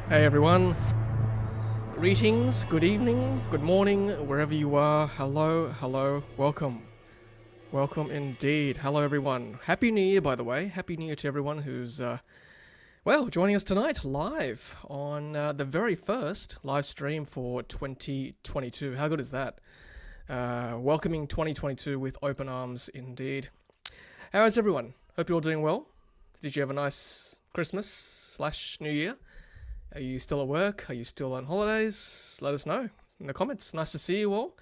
Hey everyone, greetings, good evening, good morning, wherever you are. Hello, welcome. Welcome indeed. Hello everyone. Happy New Year, by the way. Happy New Year to everyone who's, joining us tonight live on the very first live stream for 2022. How good is that? Welcoming 2022 with open arms indeed. How is everyone? Hope you're all doing well. Did you have a nice Christmas/New Year? Are you still at work? Are you still on holidays? Let us know in the comments. Nice to see you all.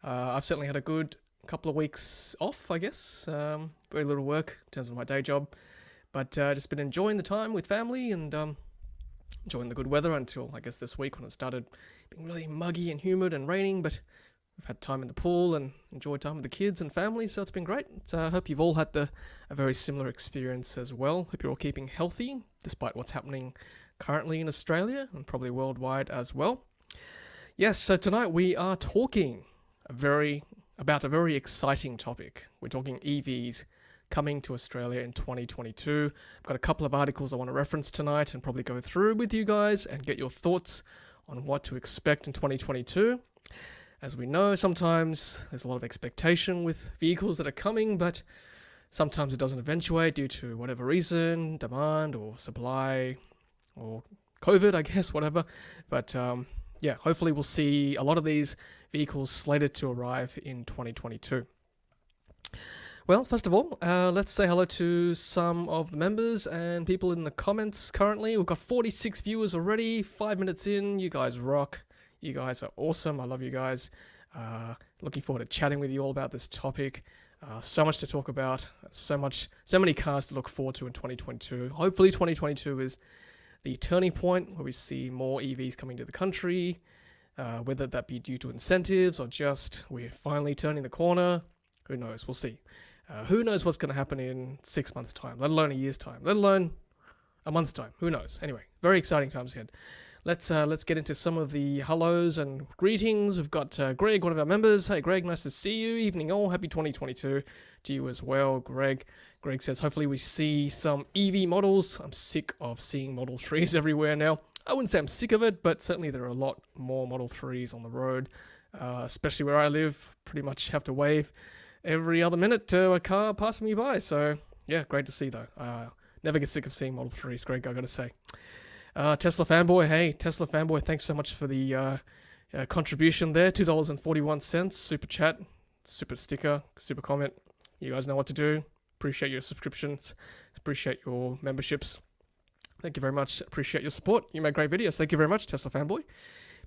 I've certainly had a good couple of weeks off, I guess. Very little work in terms of my day job. But just been enjoying the time with family and enjoying the good weather until, I guess, this week when it started being really muggy and humid and raining. But we've had time in the pool and enjoyed time with the kids and family, so it's been great. So I hope you've all had a very similar experience as well. Hope you're all keeping healthy, despite what's happening currently in Australia and probably worldwide as well. Yes, so tonight we are talking about a very exciting topic. We're talking EVs coming to Australia in 2022. I've got a couple of articles I want to reference tonight and probably go through with you guys and get your thoughts on what to expect in 2022. As we know, sometimes there's a lot of expectation with vehicles that are coming, but sometimes it doesn't eventuate due to whatever reason, demand or supply, or COVID, I guess, whatever. But hopefully we'll see a lot of these vehicles slated to arrive in 2022. Well, first of all, let's say hello to some of the members and people in the comments currently. We've got 46 viewers already, 5 minutes in. You guys rock. You guys are awesome. I love you guys. Looking forward to chatting with you all about this topic. So much to talk about. So many cars to look forward to in 2022. Hopefully 2022 is the turning point where we see more EVs coming to the country, whether that be due to incentives or just we're finally turning the corner. Who knows? We'll see. Who knows what's going to happen in 6 months' time, let alone a year's time, let alone a month's time. Who knows? Anyway, very exciting times ahead. Let's get into some of the hellos and greetings. We've got Greg, one of our members. Hey, Greg, nice to see you. Evening all. Happy 2022 to you as well, Greg. Greg says, hopefully we see some EV models. I'm sick of seeing Model 3s everywhere now. I wouldn't say I'm sick of it, but certainly there are a lot more Model 3s on the road, especially where I live. Pretty much have to wave every other minute to a car passing me by. So, yeah, great to see, though. Never get sick of seeing Model 3s, Greg, I got to say. Tesla fanboy, hey, Tesla fanboy, thanks so much for the contribution there. $2.41, super chat, super sticker, super comment. You guys know what to do. Appreciate your subscriptions. Appreciate your memberships. Thank you very much. Appreciate your support. You make great videos. Thank you very much, Tesla fanboy.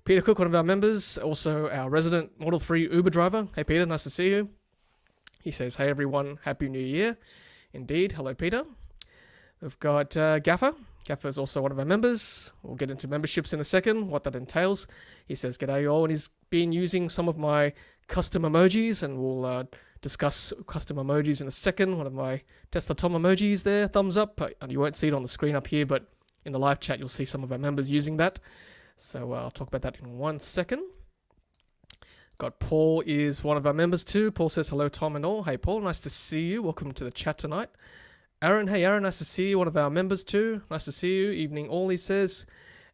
Peter Cook, one of our members, also our resident Model 3 Uber driver. Hey, Peter, nice to see you. He says, hey, everyone, Happy New Year. Indeed. Hello, Peter. We've got Gaffer. Gaffer is also one of our members. We'll get into memberships in a second, what that entails. He says, g'day all, and he's been using some of my custom emojis, and we'll discuss custom emojis in a second. One of my Tesla Tom emojis there, thumbs up. And you won't see it on the screen up here, but in the live chat, you'll see some of our members using that. So I'll talk about that in 1 second. Got Paul is one of our members too. Paul says, hello, Tom and all. Hey, Paul, nice to see you. Welcome to the chat tonight. Aaron, hey, Aaron, nice to see you. One of our members too. Nice to see you. Evening all, he says.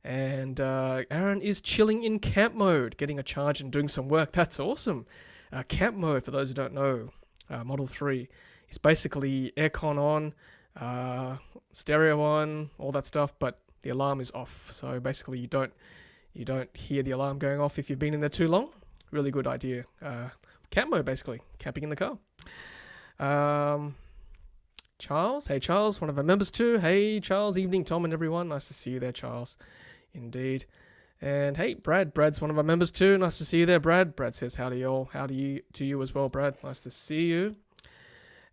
And Aaron is chilling in camp mode, getting a charge and doing some work. That's awesome. Camp mode, for those who don't know, Model 3 is basically aircon on, stereo on, all that stuff, but the alarm is off. So basically you don't hear the alarm going off if you've been in there too long. Really good idea. Camp mode, basically. Camping in the car. Charles, hey Charles, one of our members too. Hey Charles, evening Tom and everyone. Nice to see you there, Charles. Indeed. And hey, Brad's one of our members too. Nice to see you there, Brad. Brad says howdy all. Howdy to you as well, Brad. Nice to see you.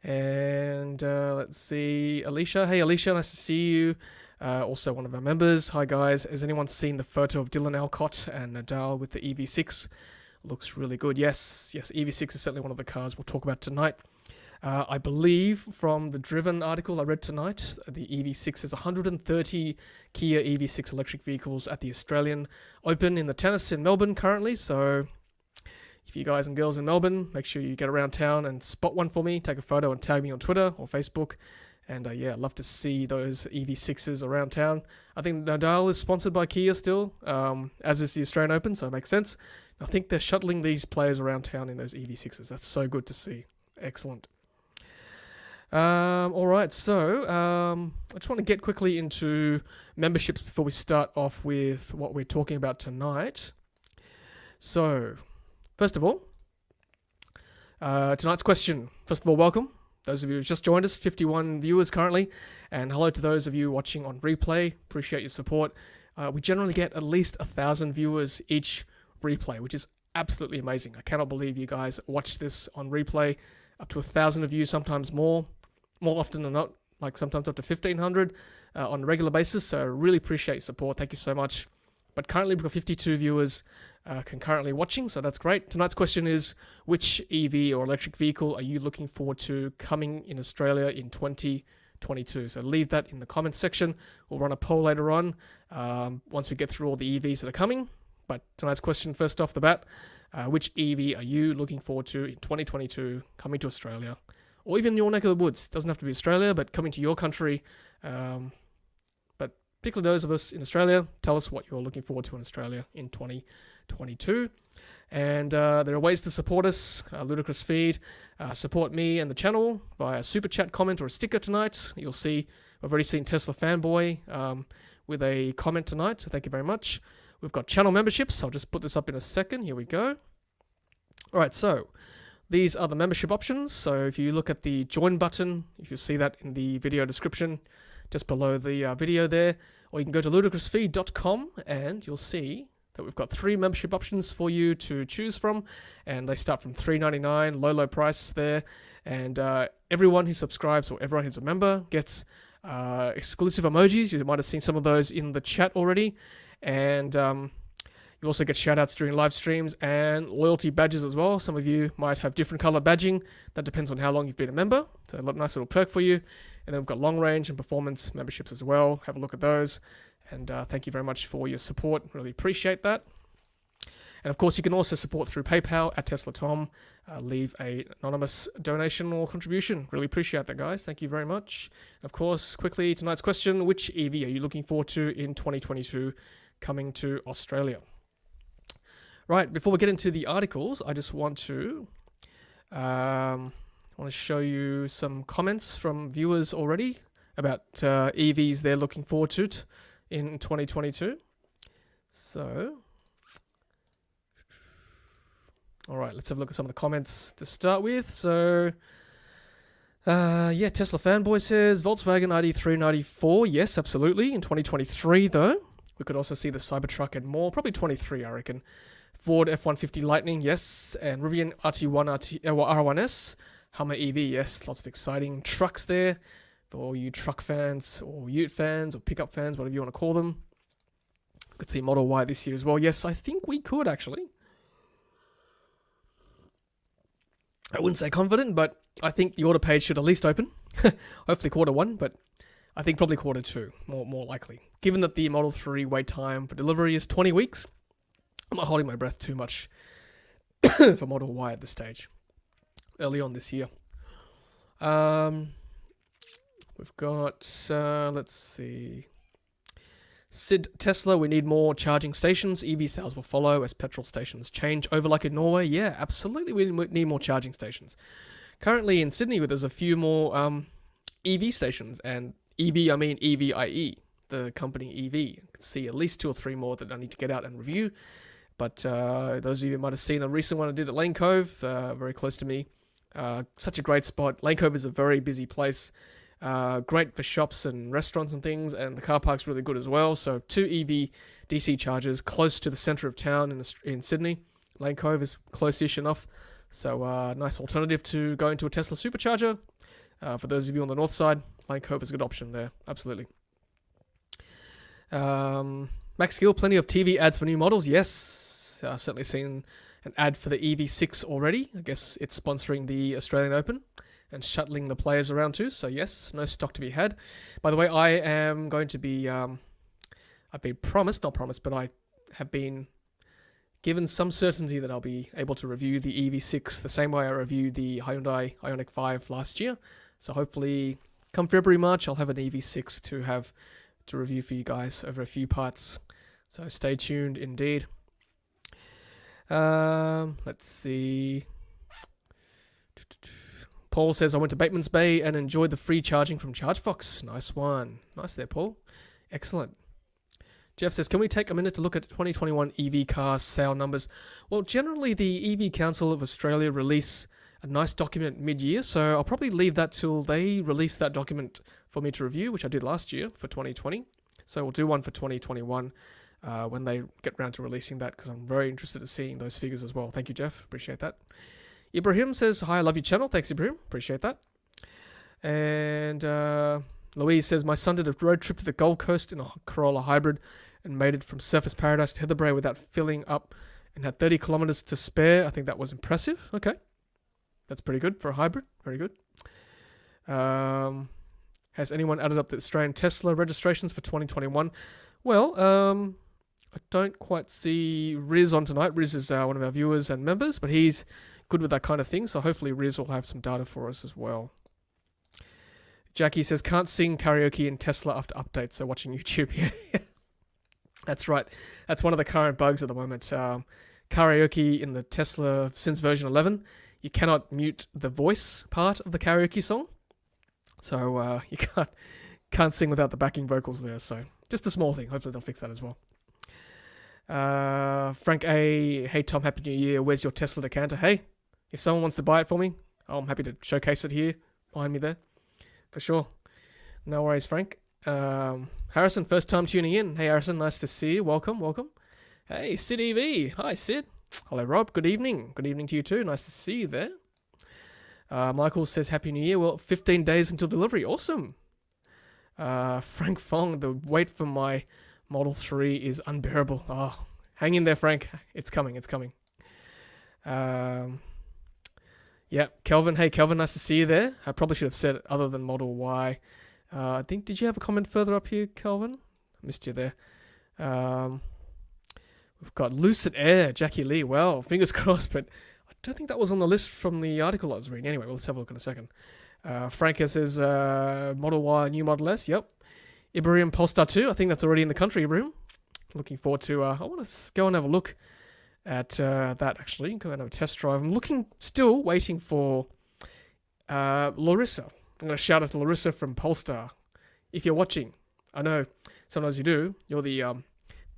And let's see, Alicia. Hey Alicia, nice to see you. Also one of our members. Hi guys. Has anyone seen the photo of Dylan Alcott and Nadal with the EV6? Looks really good. Yes, EV6 is certainly one of the cars we'll talk about tonight. I believe from the Driven article I read tonight, the EV6 is 130 Kia EV6 electric vehicles at the Australian Open in the tennis in Melbourne currently. So if you guys and girls in Melbourne, make sure you get around town and spot one for me. Take a photo and tag me on Twitter or Facebook. And yeah, love to see those EV6s around town. I think Nadal is sponsored by Kia still, as is the Australian Open, so it makes sense. I think they're shuttling these players around town in those EV6s. That's so good to see. Excellent. All right, so I just want to get quickly into memberships before we start off with what we're talking about tonight. So, first of all, tonight's question. First of all, welcome. Those of you who've just joined us, 51 viewers currently, and hello to those of you watching on replay. Appreciate your support. We generally get at least 1,000 viewers each replay, which is absolutely amazing. I cannot believe you guys watch this on replay. Up to 1,000 of you, sometimes more often than not, like sometimes up to 1,500 on a regular basis. So I really appreciate your support. Thank you so much. But currently we've got 52 viewers concurrently watching, so that's great. Tonight's question is, which EV or electric vehicle are you looking forward to coming in Australia in 2022? So leave that in the comments section. We'll run a poll later on once we get through all the EVs that are coming. But tonight's question, first off the bat, which EV are you looking forward to in 2022 coming to Australia? Or even your neck of the woods. Doesn't have to be Australia, but coming to your country. But particularly those of us in Australia, tell us what you're looking forward to in Australia in 2022. And there are ways to support us. Ludicrous Feed. Support me and the channel via a super chat comment or a sticker tonight. You'll see, I've already seen Tesla Fanboy with a comment tonight, so thank you very much. We've got channel memberships. I'll just put this up in a second. Here we go. All right, so these are the membership options. So if you look at the join button, if you see that in the video description, just below the video there, or you can go to ludicrousfeed.com and you'll see that we've got 3 membership options for you to choose from, and they start from $3.99, low price there, and everyone who subscribes or everyone who's a member gets exclusive emojis. You might have seen some of those in the chat already, and you also get shout-outs during live streams and loyalty badges as well. Some of you might have different color badging. That depends on how long you've been a member. So a nice little perk for you. And then we've got long range and performance memberships as well. Have a look at those. And thank you very much for your support. Really appreciate that. And of course, you can also support through PayPal at Tesla Tom. Leave an anonymous donation or contribution. Really appreciate that, guys. Thank you very much. Of course, quickly, tonight's question, which EV are you looking forward to in 2022 coming to Australia? Right, before we get into the articles, I just want to show you some comments from viewers already about EVs they're looking forward to in 2022. So, all right, let's have a look at some of the comments to start with. So, yeah, Tesla Fanboy says Volkswagen ID394. Yes, absolutely. In 2023, though, we could also see the Cybertruck and more. Probably 23, I reckon. Ford F-150 Lightning, yes. And Rivian RT1 R1S. Hummer EV, yes. Lots of exciting trucks there for all you truck fans or ute fans or pickup fans, whatever you want to call them. Could see Model Y this year as well. Yes, I think we could actually. I wouldn't say confident, but I think the order page should at least open. Hopefully Q1, but I think probably Q2, more likely. Given that the Model 3 wait time for delivery is 20 weeks, I'm not holding my breath too much for Model Y at this stage. Early on this year. We've got, let's see. Sid Tesla, we need more charging stations. EV sales will follow as petrol stations change over like in Norway. Yeah, absolutely, we need more charging stations. Currently in Sydney, there's a few more EV stations, and EV, I mean EVIE, the company EV. You can see at least 2 or 3 more that I need to get out and review. But those of you who might have seen the recent one I did at Lane Cove, very close to me. Such a great spot. Lane Cove is a very busy place. Great for shops and restaurants and things, and the car park's really good as well. So 2 EV DC chargers close to the centre of town in Sydney. Lane Cove is close-ish enough. So nice alternative to going to a Tesla supercharger. For those of you on the north side, Lane Cove is a good option there. Absolutely. Max Gill, plenty of TV ads for new models. Yes. Certainly seen an ad for the EV6 already. I guess it's sponsoring the Australian Open and shuttling the players around too. So yes, no stock to be had. By the way, I am going to be, I've been not promised, but I have been given some certainty that I'll be able to review the EV6 the same way I reviewed the Hyundai Ioniq 5 last year. So hopefully come February, March, I'll have an EV6 to review for you guys over a few parts. So stay tuned indeed. Let's see. Paul says, I went to Bateman's Bay and enjoyed the free charging from ChargeFox. Nice one. Nice there, Paul. Excellent. Jeff says, can we take a minute to look at 2021 EV car sale numbers? Well, generally the EV Council of Australia release a nice document mid-year, so I'll probably leave that till they release that document for me to review, which I did last year for 2020. So we'll do one for 2021 when they get around to releasing that, because I'm very interested in seeing those figures as well. Thank you, Jeff. Appreciate that. Ibrahim says, hi, I love your channel. Thanks, Ibrahim. Appreciate that. And Louise says, my son did a road trip to the Gold Coast in a Corolla hybrid and made it from Surfers Paradise to Heatherbrae without filling up and had 30 kilometers to spare. I think that was impressive. Okay. That's pretty good for a hybrid. Very good. Has anyone added up the Australian Tesla registrations for 2021? Well, I don't quite see Riz on tonight. Riz is one of our viewers and members, but he's good with that kind of thing, so hopefully Riz will have some data for us as well. Jackie says, can't sing karaoke in Tesla after updates, so watching YouTube. Yeah, that's right. That's one of the current bugs at the moment. Karaoke in the Tesla since version 11, you cannot mute the voice part of the karaoke song. So you can't sing without the backing vocals there. So just a small thing. Hopefully they'll fix that as well. Frank A. Hey Tom, Happy New Year. Where's your Tesla decanter? Hey, if someone wants to buy it for me, I'm happy to showcase it here behind me there. For sure. No worries, Frank. Harrison, first time tuning in. Hey Harrison, nice to see you. Welcome. Hey, Sid EV. Hi, Sid. Hello, Rob. Good evening. Good evening to you too. Nice to see you there. Michael says, Happy New Year. Well, 15 days until delivery. Awesome. Frank Fong, the wait for my Model 3 is unbearable. Oh, hang in there, Frank. It's coming. Yeah, Kelvin. Hey, Kelvin, nice to see you there. I probably should have said it other than Model Y. I think, did you have a comment further up here, Kelvin? I missed you there. We've got Lucid Air, Jackie Lee. Well, fingers crossed, but I don't think that was on the list from the article I was reading. Anyway, let's have a look in a second. Frank says Model Y, new Model S. Yep. Ibrahim Polestar 2. I think that's already in the country, Ibrahim. Looking forward to... I want to go and have a look at that, actually. Go and have a test drive. I'm still waiting for Larissa. I'm going to shout out to Larissa from Polestar. If you're watching, I know sometimes you do. You're the...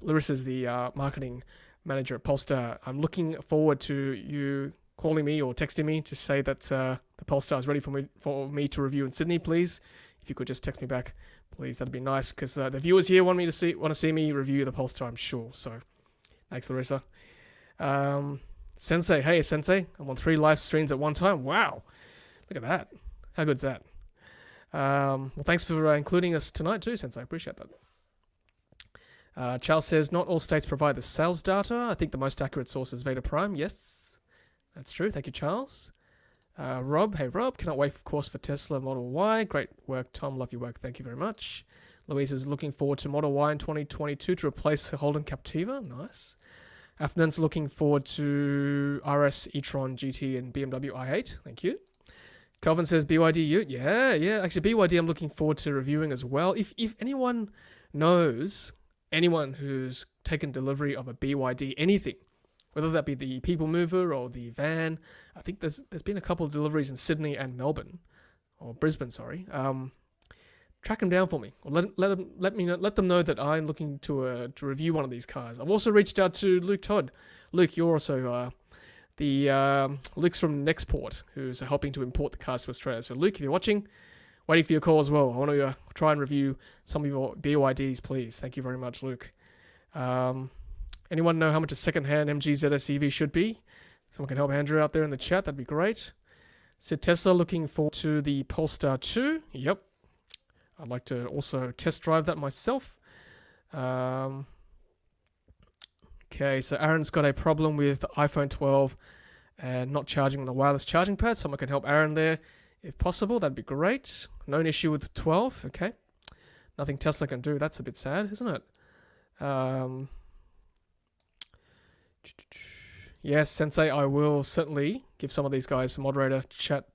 Larissa's the marketing manager at Polestar. I'm looking forward to you calling me or texting me to say that the Polestar is ready for me to review in Sydney, please. If you could just text me back, please, that'd be nice, because the viewers here want to see me review the Polestar, I'm sure. So, thanks, Larissa. Sensei, hey Sensei, I'm on 3 live streams at one time. Wow, look at that. How good's that? Well, thanks for including us tonight too, Sensei. I appreciate that. Charles says, not all states provide the sales data. I think the most accurate source is Veda Prime. Yes, that's true. Thank you, Charles. Rob, hey Rob, cannot wait, of course, for Tesla Model Y. Great work, Tom. Love your work. Thank you very much. Louise is looking forward to Model Y in 2022 to replace her Holden Captiva. Nice. Afnan's looking forward to RS, e-tron, GT, and BMW i8. Thank you. Calvin says BYD Ute. Yeah. Actually, BYD I'm looking forward to reviewing as well. If anyone knows... anyone who's taken delivery of a BYD anything, whether that be the People Mover or the van, I think there's been a couple of deliveries in Sydney and Melbourne, or Brisbane, sorry. Track them down for me, or let them know that I'm looking to review one of these cars. I've also reached out to Luke Todd. Luke, you're also Luke's from Nexport, who's helping to import the cars to Australia. So Luke, if you're watching, waiting for your call as well. I want to try and review some of your BYDs, please. Thank you very much, Luke. Anyone know how much a second-hand MG ZS EV should be? Someone can help Andrew out there in the chat. That'd be great. So Tesla looking forward to the Polestar 2. Yep. I'd like to also test drive that myself. Okay, so Aaron's got a problem with iPhone 12 and not charging on the wireless charging pad. Someone can help Aaron there. If possible, that'd be great. No issue with 12. Okay. Nothing Tesla can do. That's a bit sad, isn't it? Yes, Sensei, I will certainly give some of these guys some moderator chat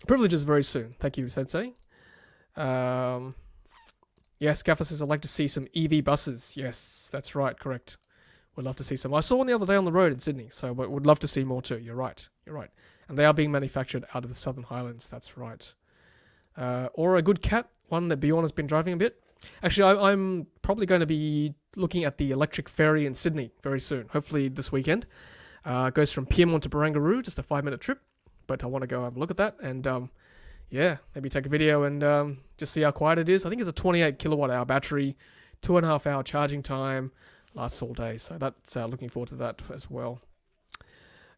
Privileges very soon. Thank you, Sensei. Yes, Gaffer says I'd like to see some EV buses. Yes, that's right, correct. Would love to see some. I saw one the other day on the road in Sydney, so would love to see more too. You're right. And they are being manufactured out of the Southern Highlands. That's right. Or a good cat, one that Bjorn has been driving a bit. Actually, I'm probably going to be looking at the electric ferry in Sydney very soon. Hopefully this weekend. It goes from Pyrmont to Barangaroo, just a 5-minute trip. But I want to go have a look at that and maybe take a video and just see how quiet it is. I think it's a 28 kilowatt hour battery, 2.5 hour charging time, lasts all day. So that's looking forward to that as well.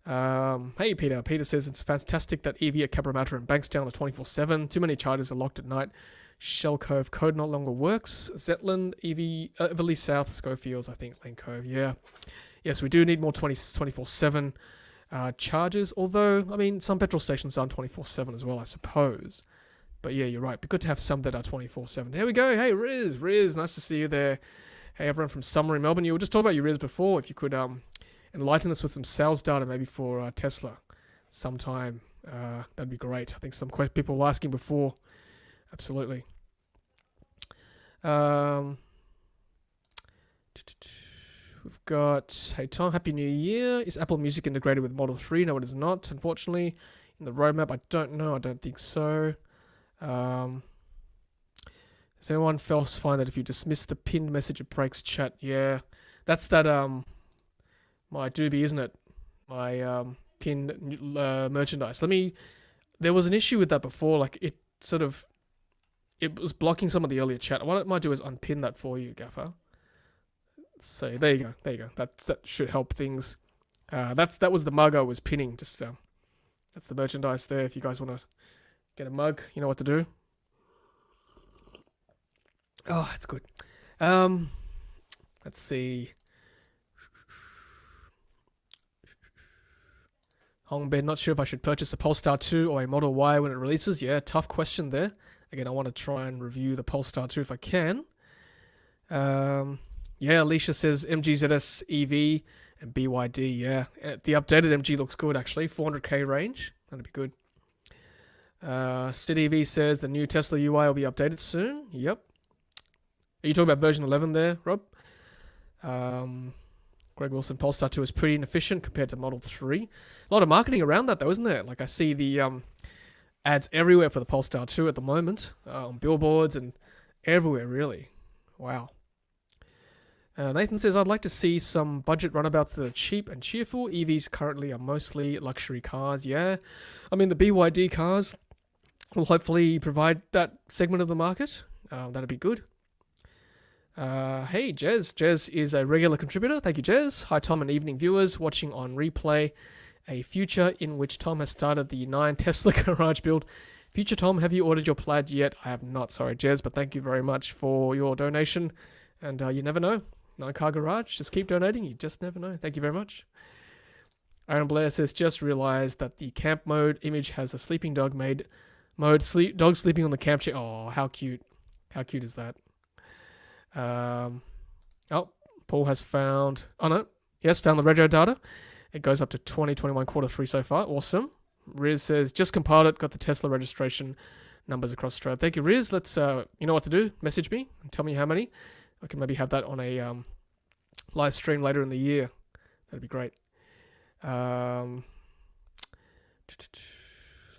Hey Peter. Peter says it's fantastic that EV at Cabramatta and Bankstown are 24/7. Too many chargers are locked at night. Shell Cove code no longer works. Zetland, EV, Everleigh South, Schofields, I think, Lane Cove. Yeah. Yes, we do need more 24/7 charges. Although, I mean, some petrol stations aren't 24/7 as well, I suppose. But yeah, you're right. It'd be good to have some that are 24/7. There we go. Hey, Riz, nice to see you there. Hey, everyone from Summer in Melbourne. You were just talking about your Riz before. If you could enlighten us with some sales data maybe for Tesla sometime, that'd be great. I think some people were asking before. Absolutely. We've got, hey Tom, Happy New Year. Is Apple Music integrated with Model 3? No, it is not, unfortunately. In the roadmap, I don't know. I don't think so. Does anyone else find that if you dismiss the pinned message, it breaks chat? Yeah. That's that, my doobie, isn't it? My pinned merchandise. There was an issue with that before. Like, it was blocking some of the earlier chat. What I might do is unpin that for you, Gaffer. So there you go. That should help things. That was the mug I was pinning. Just that's the merchandise there. If you guys want to get a mug, you know what to do. Oh, that's good. Let's see. Hongbed, not sure if I should purchase a Polestar 2 or a Model Y when it releases. Yeah, tough question there. Again, I want to try and review the Polestar 2 if I can. Yeah, Alicia says MG ZS EV and BYD. Yeah, the updated MG looks good actually. 400k range. That'd be good. SteadyV says the new Tesla UI will be updated soon. Yep. Are you talking about version 11 there, Rob? Greg Wilson, Polestar 2 is pretty inefficient compared to Model 3. A lot of marketing around that though, isn't there? Like I see the ads everywhere for the Polestar 2 at the moment, on billboards and everywhere really. Wow. Nathan says, I'd like to see some budget runabouts that are cheap and cheerful. EVs currently are mostly luxury cars. Yeah. I mean, the BYD cars will hopefully provide that segment of the market. That'd be good. Hey, Jez. Jez is a regular contributor. Thank you, Jez. Hi, Tom and evening viewers watching on replay. A future in which Tom has started the 9 Tesla garage build. Future Tom, have you ordered your plaid yet? I have not. Sorry, Jez, but thank you very much for your donation. And you never know. 9-car garage. Just keep donating. You just never know. Thank you very much. Aaron Blair says, just realized that the camp mode image has a sleeping dog dog sleeping on the camp chair. Oh, how cute. How cute is that? Paul has found... Oh, no. Yes, found the rego data. It goes up to 2021 Q3 so far. Awesome. Riz says, just compiled it. Got the Tesla registration numbers across Australia. Thank you, Riz. Let's, you know what to do. Message me and tell me how many. I can maybe have that on a live stream later in the year. That'd be great.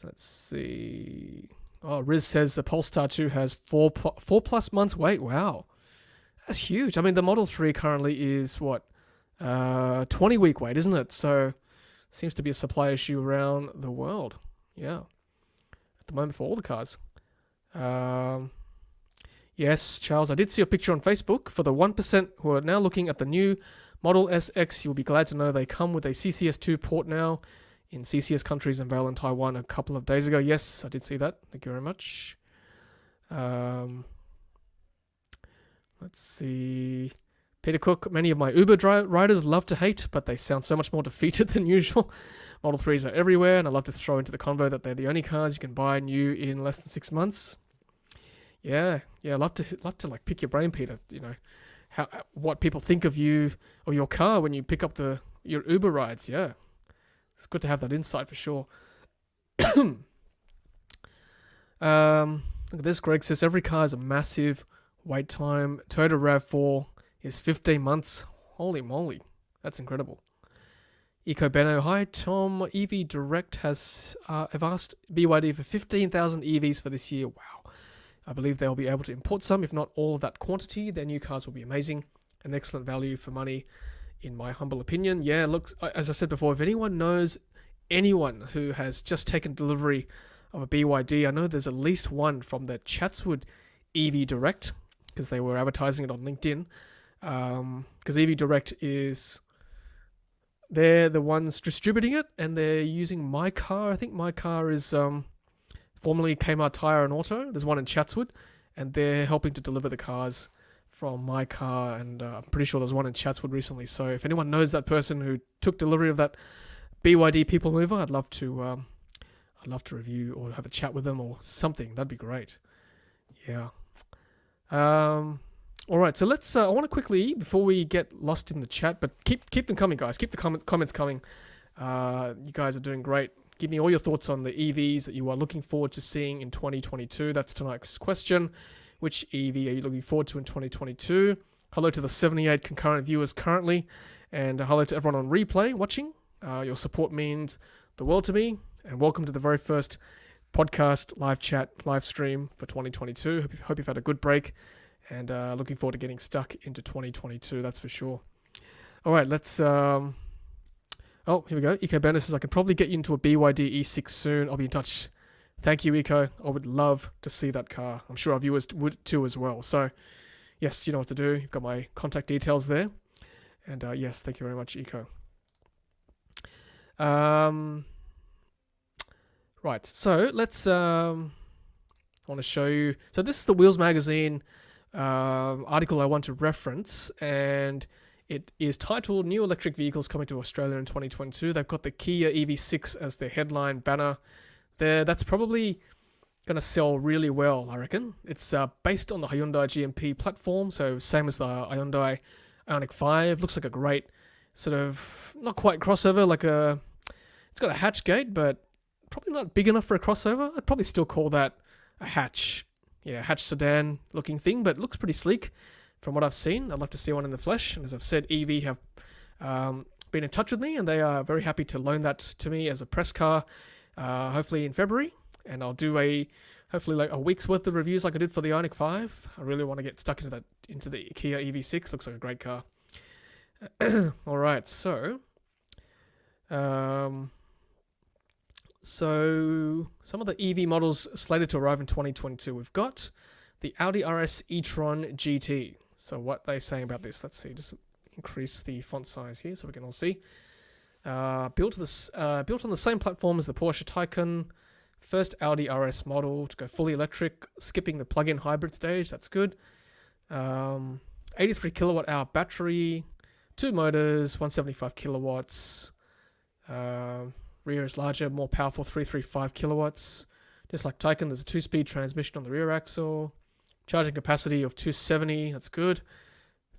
Let's see. Oh, Riz says the Polestar 2 has 4+ months wait. Wow. That's huge. I mean, the Model 3 currently is, 20-week wait, isn't it? So, seems to be a supply issue around the world. Yeah. At the moment for all the cars. Yes, Charles, I did see a picture on Facebook. For the 1% who are now looking at the new Model SX, you'll be glad to know they come with a CCS2 port now in CCS countries and Vale and Taiwan a couple of days ago. Yes, I did see that. Thank you very much. Let's see. Peter Cook, many of my Uber riders love to hate, but they sound so much more defeated than usual. Model 3s are everywhere, and I love to throw into the convo that they're the only cars you can buy new in less than 6 months. Yeah, love to like pick your brain, Peter. You know, what people think of you or your car when you pick up your Uber rides. Yeah, it's good to have that insight for sure. Look at this. Greg says every car is a massive wait time. Toyota RAV4 is 15 months. Holy moly. That's incredible. Eco Beno, hi Tom. EV Direct has have asked BYD for 15,000 EVs for this year. Wow. I believe they'll be able to import some, if not all of that quantity. Their new cars will be amazing. An excellent value for money, in my humble opinion. Yeah, look, as I said before, if anyone knows anyone who has just taken delivery of a BYD, I know there's at least one from the Chatswood EV Direct, because they were advertising it on LinkedIn. Because EV Direct they're the ones distributing it, and they're using My Car. I think My Car is formerly Kmart Tire and Auto. There's one in Chatswood, and they're helping to deliver the cars from My Car, and I'm pretty sure there's one in Chatswood recently. So if anyone knows that person who took delivery of that BYD People Mover, I'd love to review or have a chat with them or something. That'd be great. Yeah. All right, so let's. I want to quickly, before we get lost in the chat, but keep them coming, guys. Keep the comments coming. You guys are doing great. Give me all your thoughts on the EVs that you are looking forward to seeing in 2022. That's tonight's question. Which EV are you looking forward to in 2022? Hello to the 78 concurrent viewers currently, and hello to everyone on replay watching. Your support means the world to me, and welcome to the very first podcast, live chat, live stream for 2022. Hope you've had a good break. And looking forward to getting stuck into 2022, that's for sure. All right, let's... oh, here we go. Eco Bennett says, I can probably get you into a BYD E6 soon. I'll be in touch. Thank you, Eco. I would love to see that car. I'm sure our viewers would too as well. So, yes, you know what to do. You've got my contact details there. And yes, thank you very much, Eco. Right, so let's... I want to show you... So this is the Wheels Magazine... article I want to reference, and it is titled New Electric Vehicles Coming to Australia in 2022. They've got the Kia EV6 as their headline banner there. That's probably going to sell really well, I reckon. It's based on the Hyundai GMP platform, so same as the Hyundai Ioniq 5. Looks like a great sort of, not quite crossover, it's got a hatch gate, but probably not big enough for a crossover. I'd probably still call that a hatch. Yeah, hatch sedan looking thing, but it looks pretty sleek from what I've seen. I'd love to see one in the flesh. And as I've said, EV have been in touch with me, and they are very happy to loan that to me as a press car, hopefully in February. And I'll do hopefully like a week's worth of reviews like I did for the Ioniq 5. I really want to get stuck into the Kia EV6. Looks like a great car. All right, so some of the EV models slated to arrive in 2022. We've got the Audi RS e-tron GT. So what they're saying about this, let's see, just increase the font size here so we can all see. Built on the same platform as the Porsche Taycan, first Audi RS model to go fully electric, skipping the plug-in hybrid stage, that's good. 83 kilowatt hour battery, 2 motors, 175 kilowatts, rear is larger, more powerful, 335 kilowatts. Just like Taycan, there's a 2-speed transmission on the rear axle. Charging capacity of 270, that's good.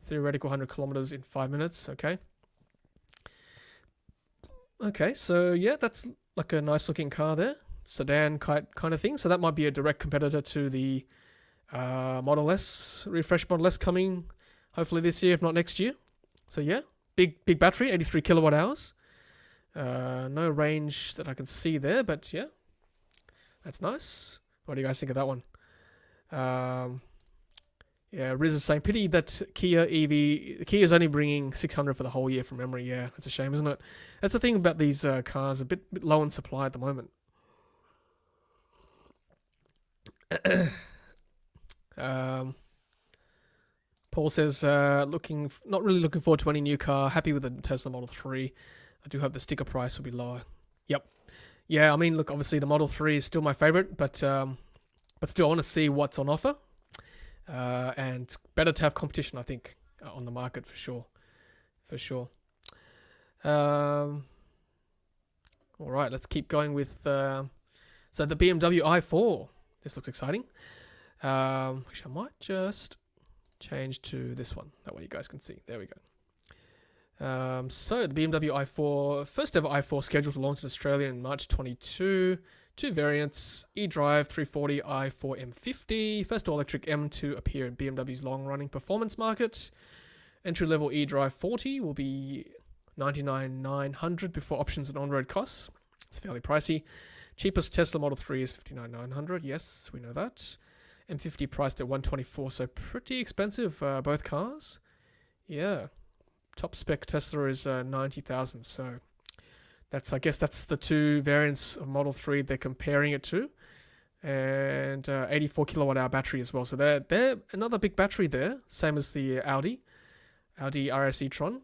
Theoretical 100 kilometers in 5 minutes, okay. Okay, so yeah, that's like a nice looking car there. Sedan kind of thing. So that might be a direct competitor to the Model S, refresh Model S coming hopefully this year, if not next year. So yeah, big battery, 83 kilowatt hours. No range that I can see there, but yeah, that's nice. What do you guys think of that one? Yeah, Riz is saying, pity that Kia is only bringing 600 for the whole year from memory. Yeah, that's a shame, isn't it? That's the thing about these cars, a bit low in supply at the moment. Paul says, not really looking forward to any new car. Happy with the Tesla Model 3. I do hope the sticker price will be lower. Yep. Yeah, I mean, look, obviously the Model 3 is still my favorite, but still I want to see what's on offer. And better to have competition, I think, on the market for sure. For sure. All right, let's keep going with... so the BMW i4. This looks exciting. Which I might just change to this one. That way you guys can see. There we go. So the BMW i4, first ever i4 scheduled to launch in Australia in March 22. Two variants, eDrive 340i for M50, first all-electric M to appear in BMW's long-running performance market. Entry-level eDrive 40 will be $99,900 before options and on-road costs. It's fairly pricey. Cheapest Tesla Model 3 is $59,900. Yes, we know that. M50 priced at $124, so pretty expensive, both cars. Yeah. Top spec Tesla is $90,000, so I guess that's the two variants of Model 3 they're comparing it to. And 84 kilowatt hour battery as well. So they're another big battery there, same as the Audi RS e-tron.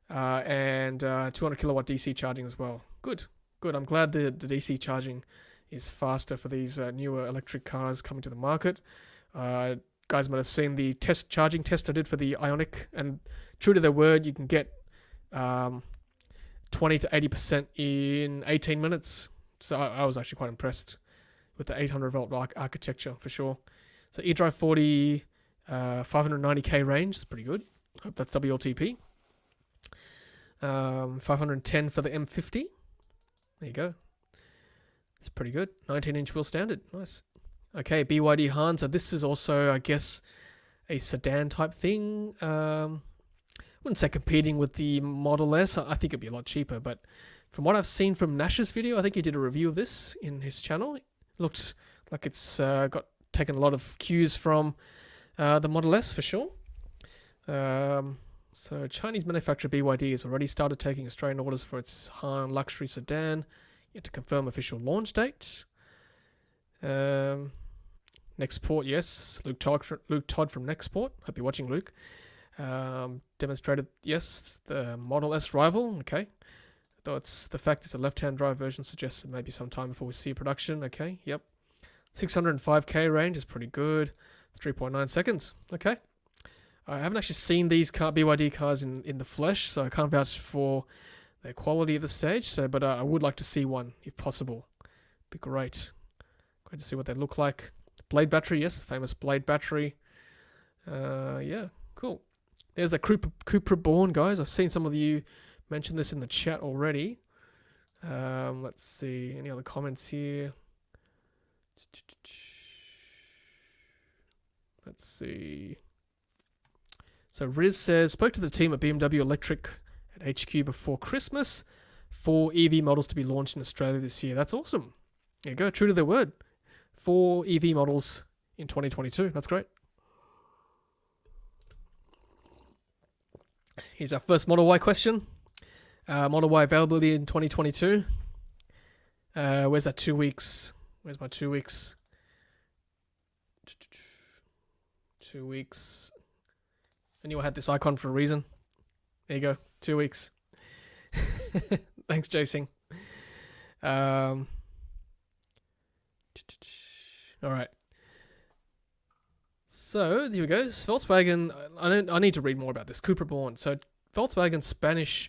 And 200 kilowatt DC charging as well. Good. I'm glad the DC charging is faster for these newer electric cars coming to the market. Guys might have seen the charging test I did for the Ioniq, and true to their word, you can get 20 to 80% in 18 minutes. So I was actually quite impressed with the 800 volt architecture for sure. So eDrive 40, 590k range is pretty good. Hope that's WLTP. 510 for the M50. There you go. It's pretty good. 19-inch wheel standard. Nice. Okay, BYD Han. So this is also, I guess, a sedan type thing. Wouldn't say competing with the Model S. I think it'd be a lot cheaper. But from what I've seen from Nash's video, I think he did a review of this in his channel. It looks like it's got taken a lot of cues from the Model S for sure. So Chinese manufacturer BYD has already started taking Australian orders for its Han luxury sedan. Yet to confirm official launch date. Nextport, yes. Luke Todd from Nextport. Hope you're watching, Luke. Demonstrated, yes, the Model S rival. Okay. Though it's the fact it's a left-hand drive version suggests maybe some time before we see production. Okay, yep. 605k range is pretty good. 3.9 seconds. Okay. I haven't actually seen these BYD cars in the flesh, so I can't vouch for their quality at this stage. So, but I would like to see one if possible. Be great. Great to see what they look like. Blade battery, yes, the famous Blade battery. Yeah, cool. There's the Cupra Born, guys. I've seen some of you mention this in the chat already. Let's see, any other comments here? Let's see. So Riz says, spoke to the team at BMW Electric at HQ before Christmas. 4 EV models to be launched in Australia this year. That's awesome. There you go, true to their word. 4 EV models in 2022. That's great. Here's our first Model Y question. Model Y availability in 2022. Where's that 2 weeks? Where's my 2 weeks? 2 weeks. I knew I had this icon for a reason. There you go. 2 weeks. Thanks, Jaecoo. All right. So there we go. Volkswagen. I need to read more about this. Cupra Born. So Volkswagen's Spanish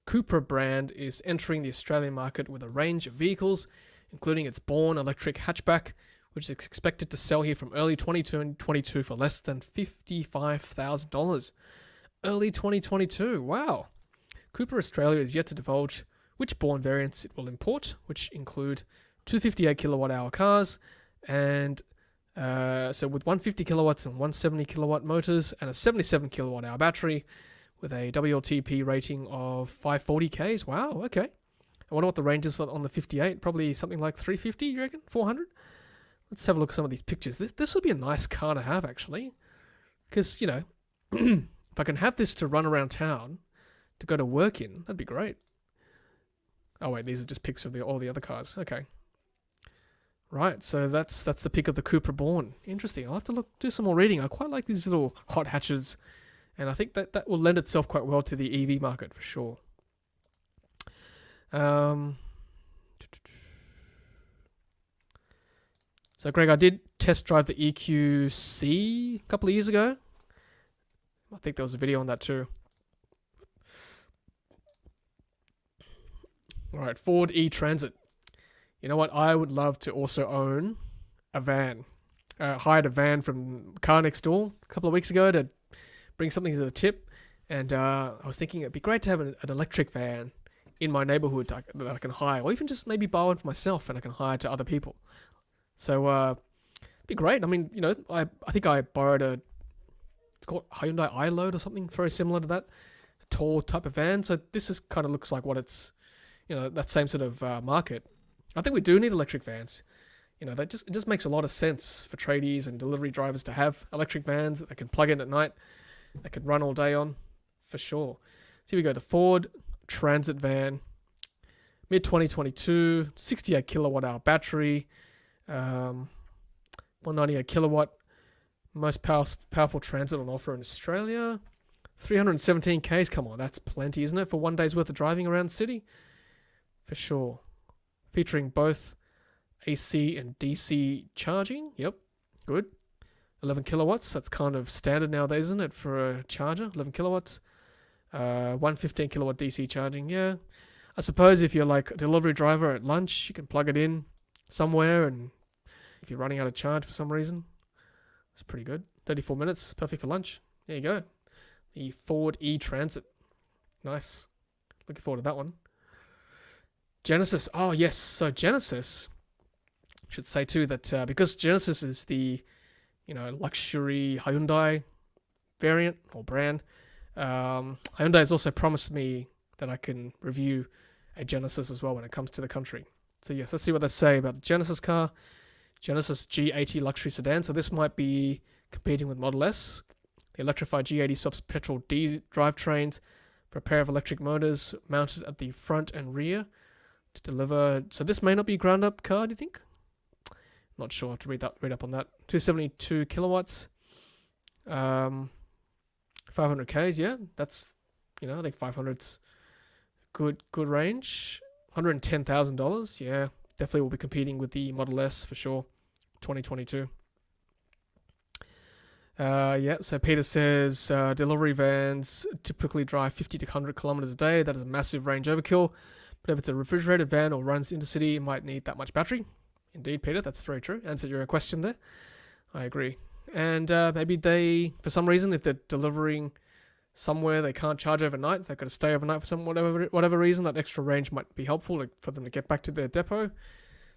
Cupra brand is entering the Australian market with a range of vehicles, including its Born electric hatchback, which is expected to sell here from early 2022 for less than $55,000. Early 2022. Wow. Cupra Australia is yet to divulge which Born variants it will import, which include 258 kilowatt hour cars, and so with 150 kilowatts and 170 kilowatt motors and a 77 kilowatt hour battery with a WLTP rating of 540 Ks. Wow, okay. I wonder what the range is on the 58. Probably something like 350, you reckon? 400? Let's have a look at some of these pictures. This would be a nice car to have, actually. Because, you know, if I can have this to run around town, to go to work in, that'd be great. Oh, wait, these are just pics of all the other cars. Okay. Right, so that's the pic of the Cupra Born. Interesting. I'll have to do some more reading. I quite like these little hot hatches, and I think that will lend itself quite well to the EV market for sure. So, Greg, I did test drive the EQC a couple of years ago. I think there was a video on that too. All right, Ford E-Transit. You know what? I would love to also own a van. Hired a van from Car Next Door a couple of weeks ago to bring something to the tip. And I was thinking it'd be great to have an electric van in my neighborhood that I can hire, or even just maybe buy one for myself and I can hire to other people. So it'd be great. I mean, you know, I think I borrowed it's called Hyundai iLoad or something very similar to that, a tall type of van. So this is kind of looks like what it's, you know, that same sort of market. I think we do need electric vans. You know, it just makes a lot of sense for tradies and delivery drivers to have electric vans that they can plug in at night, they can run all day on, for sure. So here we go, the Ford Transit van, mid-2022, 68 kilowatt hour battery, 198 kilowatt, most powerful transit on offer in Australia, 317 Ks, come on, that's plenty, isn't it, for 1 day's worth of driving around the city? For sure. Featuring both AC and DC charging. Yep, good. 11 kilowatts. That's kind of standard nowadays, isn't it, for a charger? 11 kilowatts. 115 kilowatt DC charging. Yeah, I suppose if you're like a delivery driver at lunch, you can plug it in somewhere, and if you're running out of charge for some reason, it's pretty good. 34 minutes, perfect for lunch. There you go. The Ford E-Transit. Nice. Looking forward to that one. Genesis. Oh, yes. So Genesis, should say too that because Genesis is the, you know, luxury Hyundai variant or brand, Hyundai has also promised me that I can review a Genesis as well when it comes to the country. So yes, let's see what they say about the Genesis car. Genesis G80 luxury sedan. So this might be competing with Model S. The electrified G80 swaps petrol D drivetrains for a pair of electric motors mounted at the front and rear to deliver. So this may not be a ground up car, do you think? Not sure. I have to read up on that. 272 kilowatts. 500 Ks, yeah. That's, you know, I think 500's good range. $110,000, yeah. Definitely will be competing with the Model S for sure. 2022. Yeah, so Peter says delivery vans typically drive 50 to 100 kilometers a day. That is a massive range overkill. But if it's a refrigerated van or runs intercity, it might need that much battery. Indeed, Peter, that's very true. Answered your question there. I agree. And maybe they, for some reason, if they're delivering somewhere they can't charge overnight, they've got to stay overnight for some whatever reason, that extra range might be helpful for them to get back to their depot.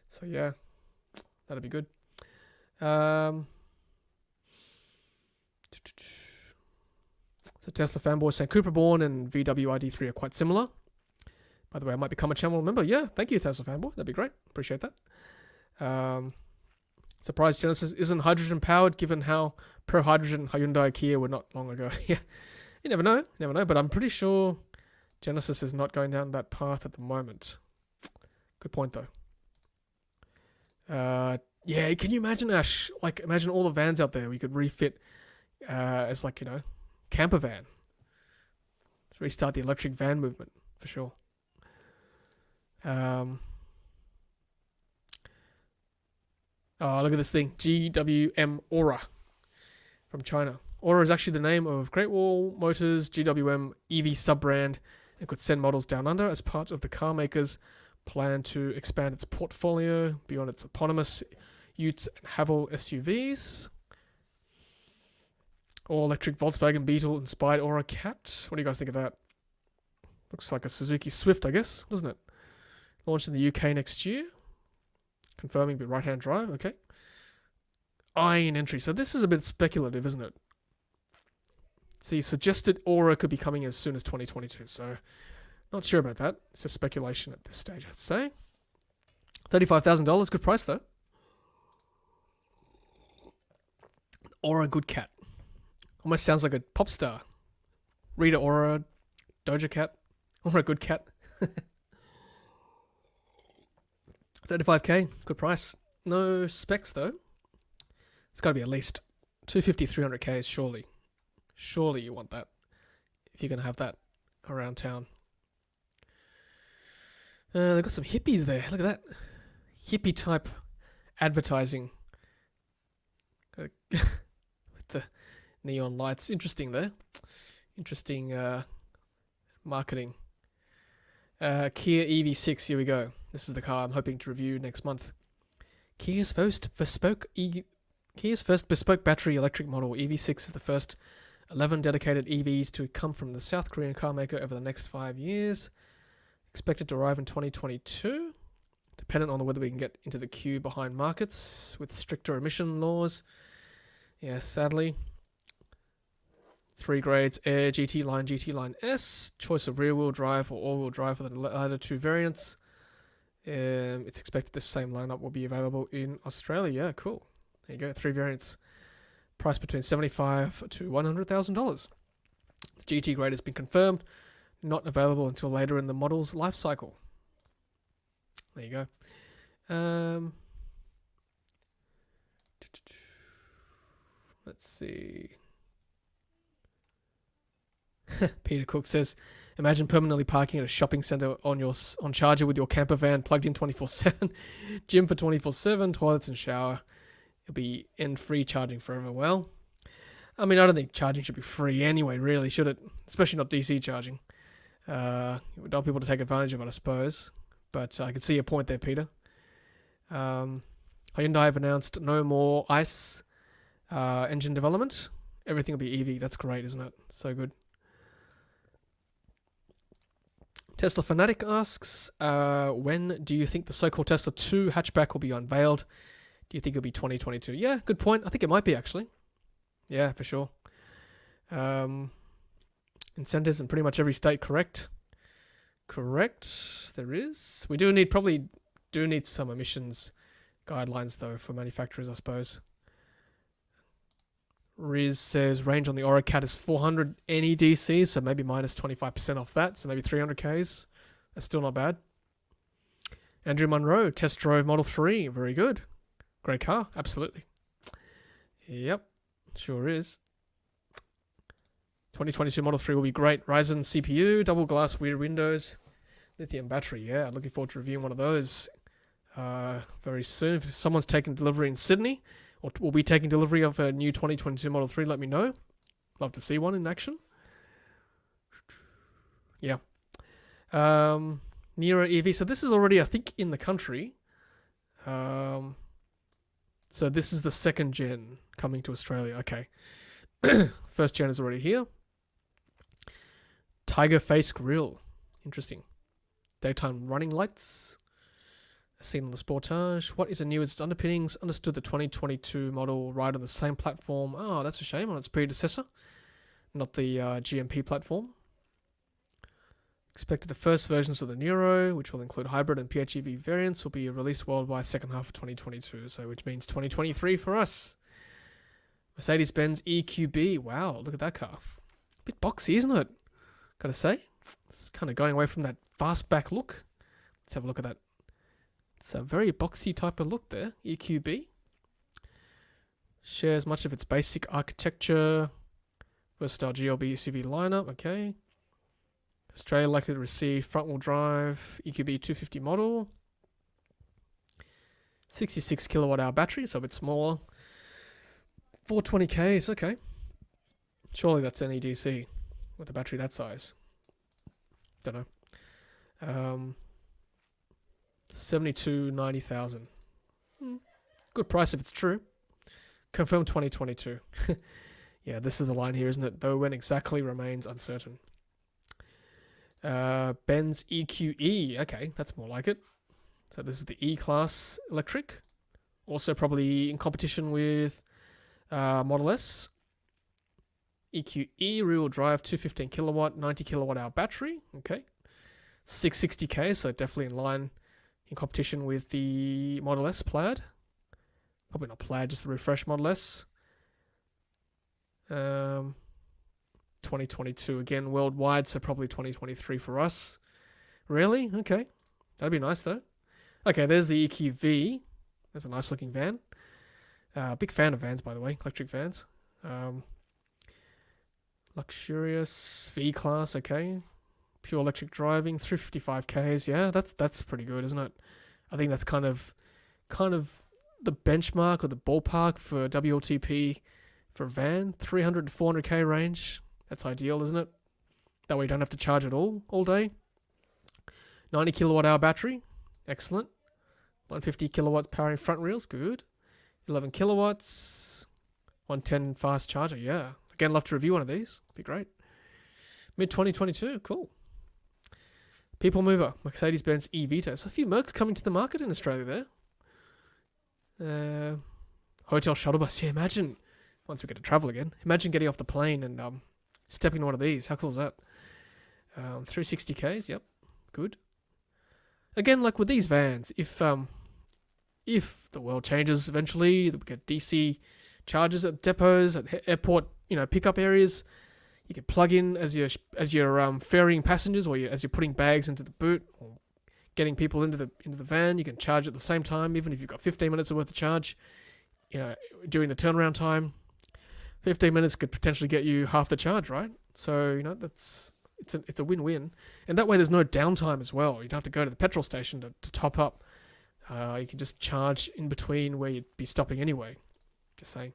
So yeah, that'd be good. So Tesla fanboy saying Cupra Born and VW ID3 are quite similar. By the way, I might become a channel member. Yeah, thank you, Tesla fanboy. That'd be great. Appreciate that. Surprised Genesis isn't hydrogen powered, given how pro hydrogen Hyundai Kia were not long ago. Yeah, you never know, but I'm pretty sure Genesis is not going down that path at the moment. Good point though. Yeah, can you imagine, Ash? Like, imagine all the vans out there we could refit as, like, you know, camper van. Let's restart the electric van movement for sure. Oh, look at this thing. GWM Aura from China. Aura is actually the name of Great Wall Motors GWM EV sub-brand and could send models down under as part of the car maker's plan to expand its portfolio beyond its eponymous Utes and Haval SUVs. All-electric Volkswagen Beetle inspired Aura Cat. What do you guys think of that? Looks like a Suzuki Swift, I guess, doesn't it? Launched in the UK next year. Confirming with right-hand drive, okay. Iron entry. So this is a bit speculative, isn't it? See, suggested Aura could be coming as soon as 2022, so not sure about that. It's a speculation at this stage, I'd say. $35,000, good price though. Aura good cat. Almost sounds like a pop star. Rita Ora, Doja Cat, Aura good cat. 35k, good price. No specs though. It's got to be at least 250, 300k, surely. Surely you want that if you're going to have that around town. They've got some hippies there. Look at that. Hippie type advertising. With the neon lights. Interesting there. Interesting marketing. Kia EV6, here we go. This is the car I'm hoping to review next month. Kia's first bespoke battery electric model. EV6 is the first 11 dedicated EVs to come from the South Korean car maker over the next 5 years. Expected to arrive in 2022. Dependent on whether we can get into the queue behind markets with stricter emission laws. Yeah, sadly. 3 grades: Air, GT Line S. Choice of rear-wheel drive or all-wheel drive for the latter 2 variants. It's expected the same lineup will be available in Australia. Yeah, cool. There you go, 3 variants. Price between $75,000 to $100,000. The GT grade has been confirmed. Not available until later in the model's life cycle. There you go. Let's see. Peter Cook says, imagine permanently parking at a shopping centre on charger with your camper van plugged in 24/7, gym for 24/7, toilets and shower. It'll be end-free charging forever. Well, I mean, I don't think charging should be free anyway, really, should it? Especially not DC charging. We don't want people to take advantage of it, I suppose. But I can see your point there, Peter. Hyundai have announced no more ICE engine development. Everything will be EV. That's great, isn't it? So good. Tesla Fanatic asks, when do you think the so-called Tesla 2 hatchback will be unveiled? Do you think it'll be 2022? Yeah, good point. I think it might be, actually. Yeah, for sure. Incentives in pretty much every state, correct? Correct, there is. We probably do need some emissions guidelines, though, for manufacturers, I suppose. Riz says range on the Aura Cat is 400 NEDC, so maybe minus 25% off that, so maybe 300 Ks. That's still not bad. Andrew Munro, test drove Model 3, very good. Great car, absolutely. Yep, sure is. 2022 Model 3 will be great. Ryzen CPU, double glass rear windows, lithium battery. Yeah, looking forward to reviewing one of those very soon. If someone's taking delivery in Sydney, or will be taking delivery of a new 2022 Model 3, let me know. Love to see one in action. Yeah. Nero EV. So this is already, I think, in the country. So this is the 2nd gen coming to Australia. Okay. 1st gen is already here. Tiger face grille. Interesting. Daytime running lights. Seen on the Sportage. What is the newest underpinnings? Understood the 2022 model ride on the same platform. Oh, that's a shame, on its predecessor. Not the GMP platform. Expected the first versions of the Nero, which will include hybrid and PHEV variants, will be released worldwide second half of 2022, so which means 2023 for us. Mercedes-Benz EQB. Wow, look at that car. A bit boxy, isn't it? Gotta say. It's kind of going away from that fastback look. Let's have a look at that. It's a very boxy type of look there. EQB. Shares much of its basic architecture. Versatile GLB SUV lineup. Okay. Australia likely to receive front-wheel drive EQB 250 model. 66 kilowatt-hour battery, so a bit smaller. 420 Ks, okay. Surely that's NEDC with a battery that size. Don't know. 72,90,000. Good price if it's true. Confirmed 2022. Yeah, this is the line here, isn't it? Though when exactly remains uncertain. Benz EQE. Okay, that's more like it. So this is the E-Class electric. Also probably in competition with Model S. EQE rear-wheel drive, 215 kilowatt, 90 kilowatt hour battery. Okay. 660K, so definitely in line in competition with the Model S Plaid. Probably not Plaid, just the refresh Model S. 2022 again worldwide, so probably 2023 for us. Really? Okay. That'd be nice though. Okay, there's the EQV. There's a nice looking van. Big fan of vans, by the way, electric vans. Luxurious V-Class, okay. Pure electric driving, 355 Ks. Yeah, that's pretty good, isn't it? I think that's kind of the benchmark or the ballpark for WLTP for a van. 300 to 400K range. That's ideal, isn't it? That way you don't have to charge it all day. 90 kilowatt hour battery. Excellent. 150 kilowatts powering front wheels. Good. 11 kilowatts. 110 fast charger. Yeah. Again, love to review one of these. Be great. Mid 2022. Cool. People mover, Mercedes-Benz e-Vito. So a few Mercs coming to the market in Australia there. Hotel shuttle bus. Yeah, imagine, once we get to travel again, imagine getting off the plane and stepping into one of these. How cool is that? 360Ks, yep, good. Again, like with these vans, if the world changes eventually, we get DC chargers at depots, at airport, pickup areas. You can plug in as you're ferrying passengers, or as you're putting bags into the boot, or getting people into the van. You can charge at the same time, even if you've got 15 minutes worth of charge. During the turnaround time, 15 minutes could potentially get you half the charge, right? So it's a win-win, and that way there's no downtime as well. You don't have to go to the petrol station to top up. You can just charge in between where you'd be stopping anyway. Just saying.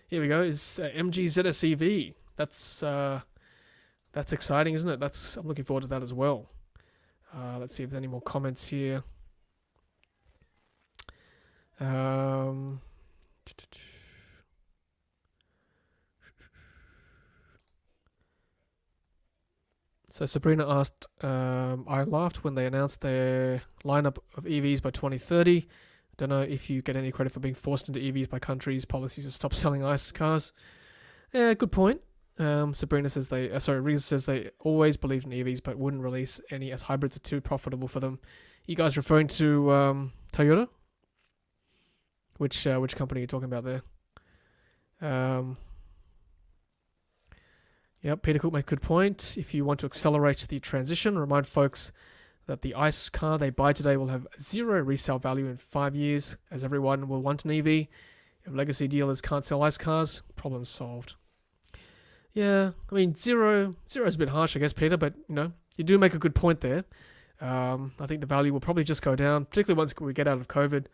Here we go. Is MG ZS EV. That's exciting, isn't it? I'm looking forward to that as well. Let's see if there's any more comments here. So Sabrina asked, I laughed when they announced their lineup of EVs by 2030. Don't know if you get any credit for being forced into EVs by countries' policies to stop selling ICE cars. Yeah, good point. Sabrina says Reza says they always believed in EVs but wouldn't release any as hybrids are too profitable for them. You guys referring to Toyota? Which company are you talking about there? Yep, Peter Cook made a good point. If you want to accelerate the transition, remind folks that the ICE car they buy today will have zero resale value in 5 years, as everyone will want an EV. If legacy dealers can't sell ICE cars, problem solved. Yeah, I mean, zero is a bit harsh, I guess, Peter, but, you do make a good point there. I think the value will probably just go down, particularly once we get out of COVID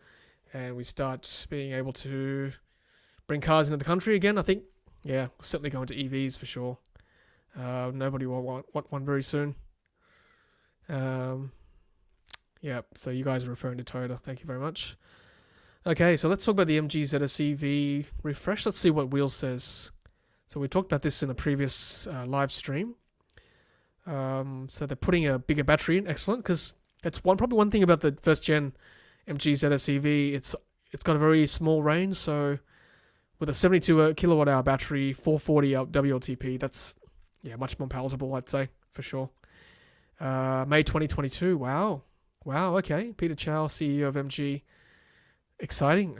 and we start being able to bring cars into the country again. I think, yeah, we'll certainly go into EVs for sure. Nobody will want one very soon. Yeah, so you guys are referring to Toyota. Thank you very much. Okay, so let's talk about the MG ZS EV refresh. Let's see what Wheels says. So we talked about this in a previous live stream. So they're putting a bigger battery in. Excellent, because that's probably one thing about the first gen MG ZS EV. It's got a very small range. So with a 72 kilowatt hour battery, 440 WLTP, that's much more palatable, I'd say, for sure. May 2022. Wow. Okay. Peter Chow, CEO of MG. Exciting.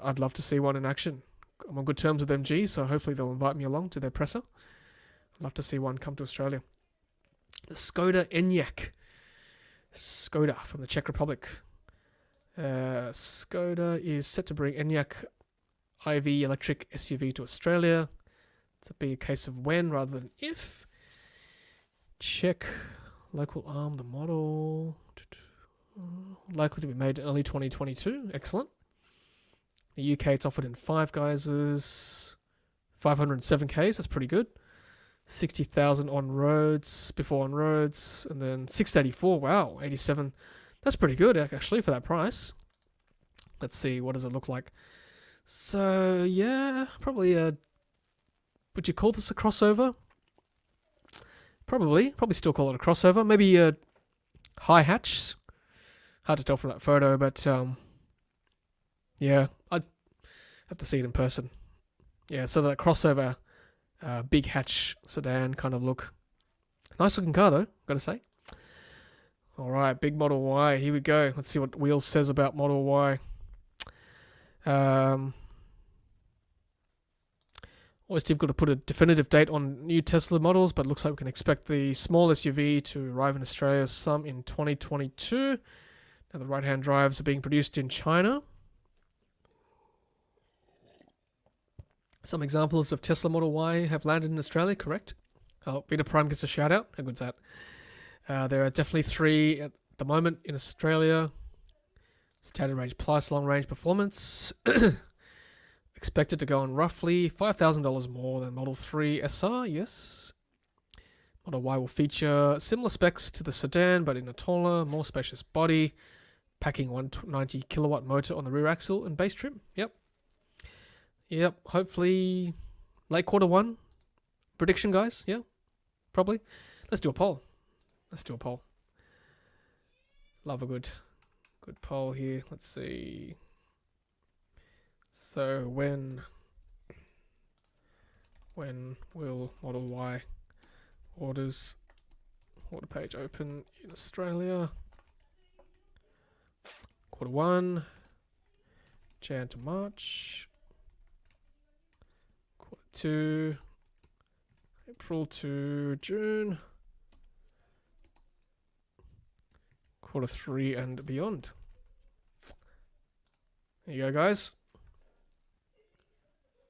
I'd love to see one in action. I'm on good terms with MG, so hopefully they'll invite me along to their presser. I'd love to see one come to Australia. The Skoda Enyaq. Skoda from the Czech Republic. Skoda is set to bring Enyaq IV electric SUV to Australia. It's a big case of when rather than if. Check local arm, the model. Likely to be made in early 2022. Excellent. The UK, it's offered in 5 guises. 507Ks, that's pretty good. 60,000 on roads, before on roads. And then 684, wow, 87. That's pretty good, actually, for that price. Let's see, what does it look like? So, yeah, probably would you call this a crossover? Probably still call it a crossover. Maybe a high hatch. Hard to tell from that photo, but yeah, I'd have to see it in person. Yeah, so that crossover, big hatch sedan kind of look. Nice looking car though, gotta say. All right, big Model Y. Here we go. Let's see what Wheels says about Model Y. Always difficult to put a definitive date on new Tesla models, but looks like we can expect the small SUV to arrive in Australia some in 2022. Now the right-hand drives are being produced in China. Some examples of Tesla Model Y have landed in Australia, correct? Oh, Beta Prime gets a shout out. How good's that? There are definitely 3 at the moment in Australia. Standard range plus long range performance. Expected to go on roughly $5,000 more than Model 3 SR, yes. Model Y will feature similar specs to the sedan, but in a taller, more spacious body, packing 190 kilowatt motor on the rear axle and base trim. Yep, hopefully late Q1. Prediction, guys? Yeah, probably. Let's do a poll. Love a good poll here. Let's see. So when will Model Y orders order page open in Australia? Q1, Jan to March. Q2, April to June. Q3 and beyond. There you go, guys.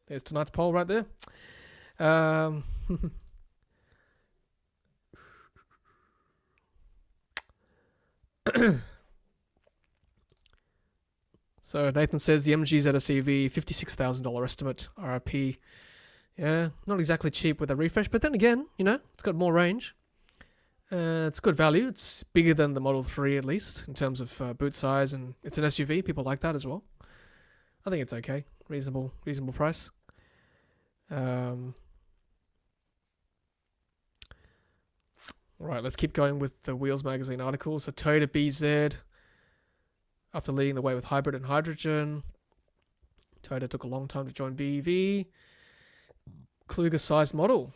There's tonight's poll right there. So Nathan says the MG ZSEV $56,000 estimate RRP. Yeah, not exactly cheap with a refresh, but then again, you know, it's got more range. It's good value. It's bigger than the Model 3 at least in terms of boot size, and it's an SUV. People like that as well. I think it's okay. Reasonable price. Right, let's keep going with the Wheels magazine article. So Toyota BZ, after leading the way with hybrid and hydrogen, Toyota took a long time to join BEV. Kluger-sized model.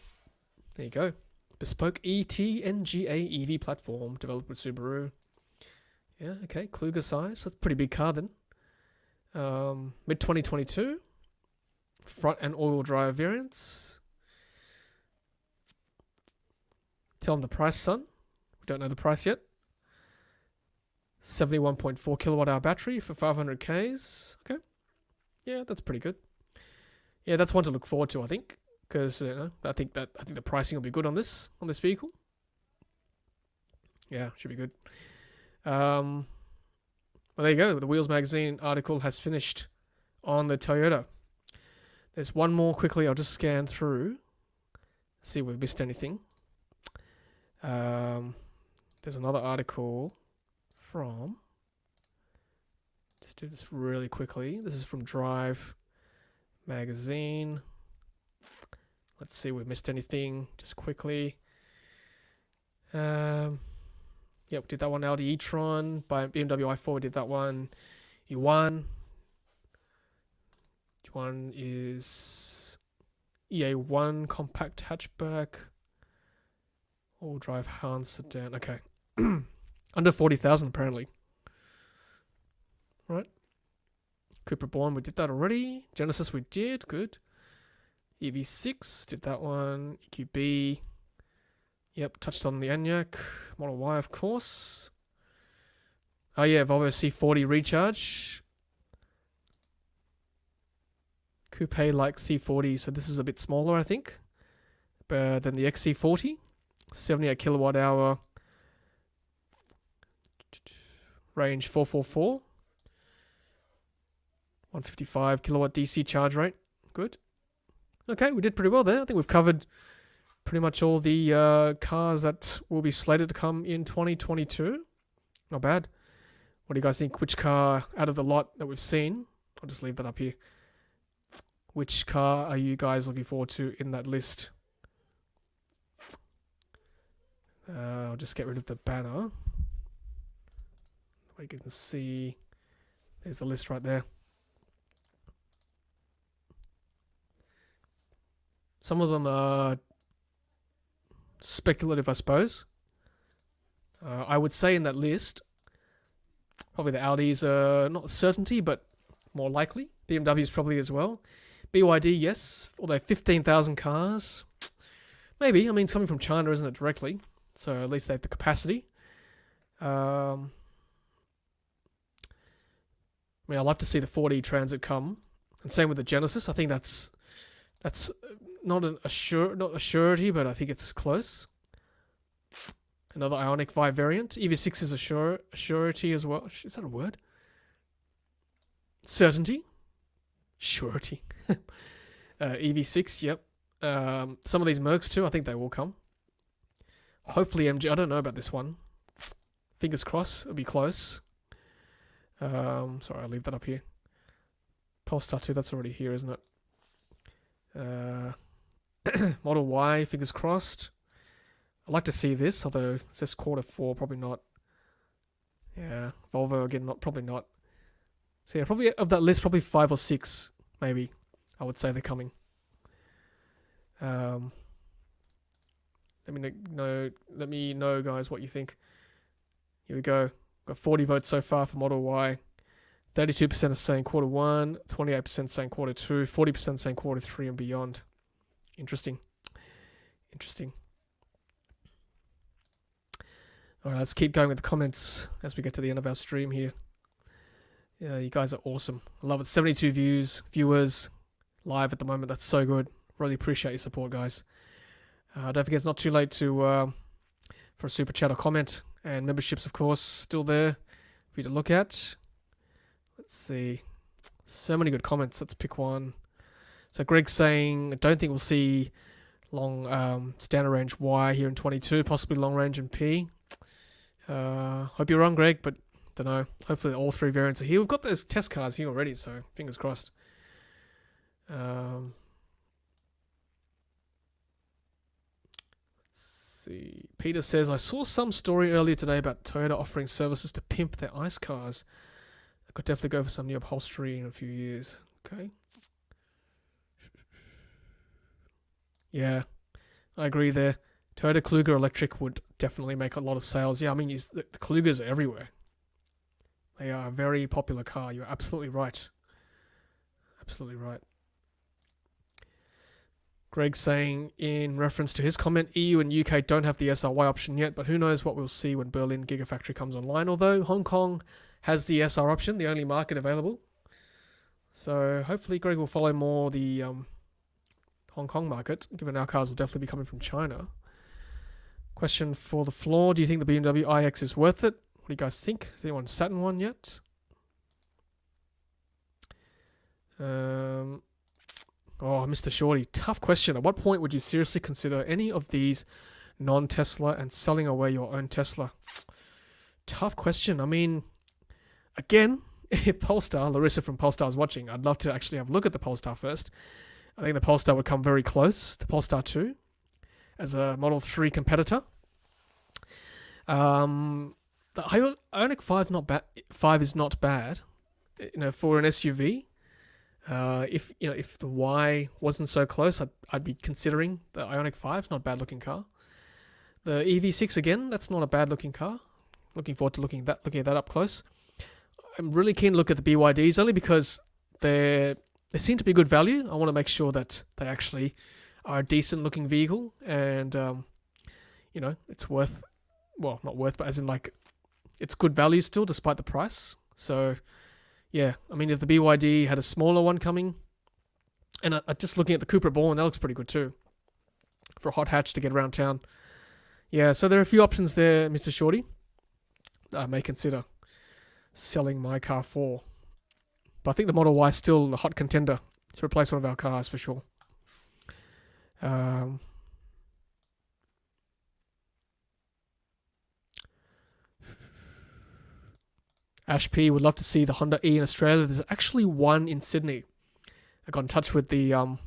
There you go. Bespoke ET-NGA EV platform developed with Subaru. Yeah, okay. Kluger size. That's a pretty big car then. Mid-2022. Front and all-wheel drive variants. Tell them the price, son. We don't know the price yet. 71.4 kilowatt hour battery for 500 Ks. Okay. Yeah, that's pretty good. Yeah, that's one to look forward to, I think. Because I think the pricing will be good on this vehicle. Yeah, should be good. Well, there you go. The Wheels magazine article has finished on the Toyota. There's one more quickly. I'll just scan through, see if we've missed anything. There's another article from. Just do this really quickly. This is from Drive magazine. Let's see if we've missed anything just quickly. Yep, did that one. Audi e-tron by BMW i4. We did that one. E1. One is EA1 compact hatchback. All drive Hans sedan. Okay. Under 40,000 apparently. Right. Cupra Born, we did that already. Genesis we did. Good. EV6, did that one. EQB. Yep, touched on the Enyaq. Model Y, of course. Oh yeah, Volvo C40 recharge. Coupe-like C40, so this is a bit smaller, I think, than the XC40. 78 kilowatt hour. Range 444. 155 kilowatt DC charge rate. Good. Okay, we did pretty well there. I think we've covered pretty much all the cars that will be slated to come in 2022. Not bad. What do you guys think? Which car out of the lot that we've seen? I'll just leave that up here. Which car are you guys looking forward to in that list? I'll just get rid of the banner. You can see there's the list right there. Some of them are speculative, I suppose. I would say in that list, probably the Audis are not a certainty, but more likely. BMWs probably as well. BYD, yes, although 15,000 cars, maybe. I mean, it's coming from China, isn't it, directly? So at least they have the capacity. I mean, I'd love to see the 4D Transit come, and same with the Genesis. I think that's not a surety, but I think it's close. Another Ioniq 5 variant. EV6 is a surety as well. Is that a word? Certainty? Surety. EV6, yep. Some of these Mercs too, I think they will come. Hopefully MG, I don't know about this one. Fingers crossed, it'll be close. Sorry, I'll leave that up here. Polestar 2, that's already here, isn't it? Model Y, fingers crossed. I'd like to see this, although it says Q4, probably not. Yeah, Volvo again, probably not. So yeah, probably of that list, probably 5 or 6, maybe. I would say they're coming. Let me know, guys, what you think. Here we go. Got 40 votes so far for Model Y. 32% are saying Q1, 28% saying Q2, 40% saying Q3 and beyond. Interesting. All right, let's keep going with the comments as we get to the end of our stream here. Yeah, you guys are awesome. I love it. 72 viewers live at the moment. That's so good. Really appreciate your support, guys. Don't forget, it's not too late to for a super chat or comment. And memberships, of course, still there for you to look at. Let's see. So many good comments. Let's pick one. So Greg's saying, I don't think we'll see long standard range Y here in 22, possibly long range in P. Hope you're wrong, Greg, but don't know. Hopefully all 3 variants are here. We've got those test cars here already, so fingers crossed. Let's see. Peter says, I saw some story earlier today about Toyota offering services to pimp their ICE cars. I could definitely go for some new upholstery in a few years. Okay. Yeah, I agree there. Toyota Kluger Electric would definitely make a lot of sales. Yeah, I mean, the Klugers are everywhere. They are a very popular car. You're absolutely right. Absolutely right. Greg saying, in reference to his comment, EU and UK don't have the SRY option yet, but who knows what we'll see when Berlin Gigafactory comes online. Although Hong Kong has the SR option, the only market available. So hopefully Greg will follow more the Hong Kong market, given our cars will definitely be coming from China. Question for the floor. Do you think the BMW iX is worth it? What do you guys think? Has anyone sat in one yet? Oh, Mr. Shorty, tough question. At what point would you seriously consider any of these non-Tesla and selling away your own Tesla? Tough question. I mean, again, if Polestar, Larissa from Polestar is watching, I'd love to actually have a look at the Polestar first. I think the Polestar would come very close, the Polestar 2, as a Model 3 competitor. The Ioniq 5 is not bad, for an SUV. If the Y wasn't so close, I'd be considering the Ioniq 5. It's not a bad looking car. The EV6 again, that's not a bad looking car. Looking forward to looking at that up close. I'm really keen to look at the BYDs only because they seem to be good value. I want to make sure that they actually are a decent looking vehicle and it's worth, well, not worth, but as in like it's good value still despite the price. So yeah, I mean, if the BYD had a smaller one coming, and just looking at the Cupra Born, that looks pretty good too, for a hot hatch to get around town. Yeah, so there are a few options there, Mr. Shorty, that I may consider selling my car for. But I think the Model Y is still a hot contender to replace one of our cars for sure. Ash P would love to see the Honda E in Australia. There's actually one in Sydney. I got in touch with the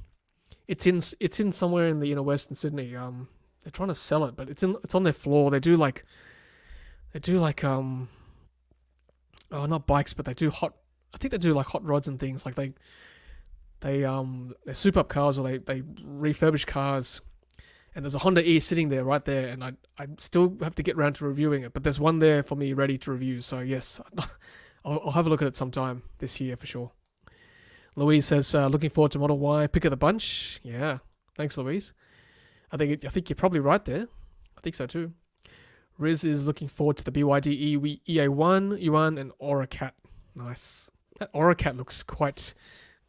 it's in somewhere in the inner western Sydney. They're trying to sell it, but it's on their floor. They do like not bikes, but they do hot rods and things. Like they're soup up cars, or they refurbish cars. And there's a Honda E sitting there, right there, and I still have to get around to reviewing it. But there's one there for me ready to review. So yes, I'll have a look at it sometime this year for sure. Louise says, looking forward to Model Y, pick of the bunch. Yeah, thanks, Louise. I think you're probably right there. I think so too. Riz is looking forward to the BYD EA1, Yuan, and Aura Cat. Nice. That Aura Cat looks quite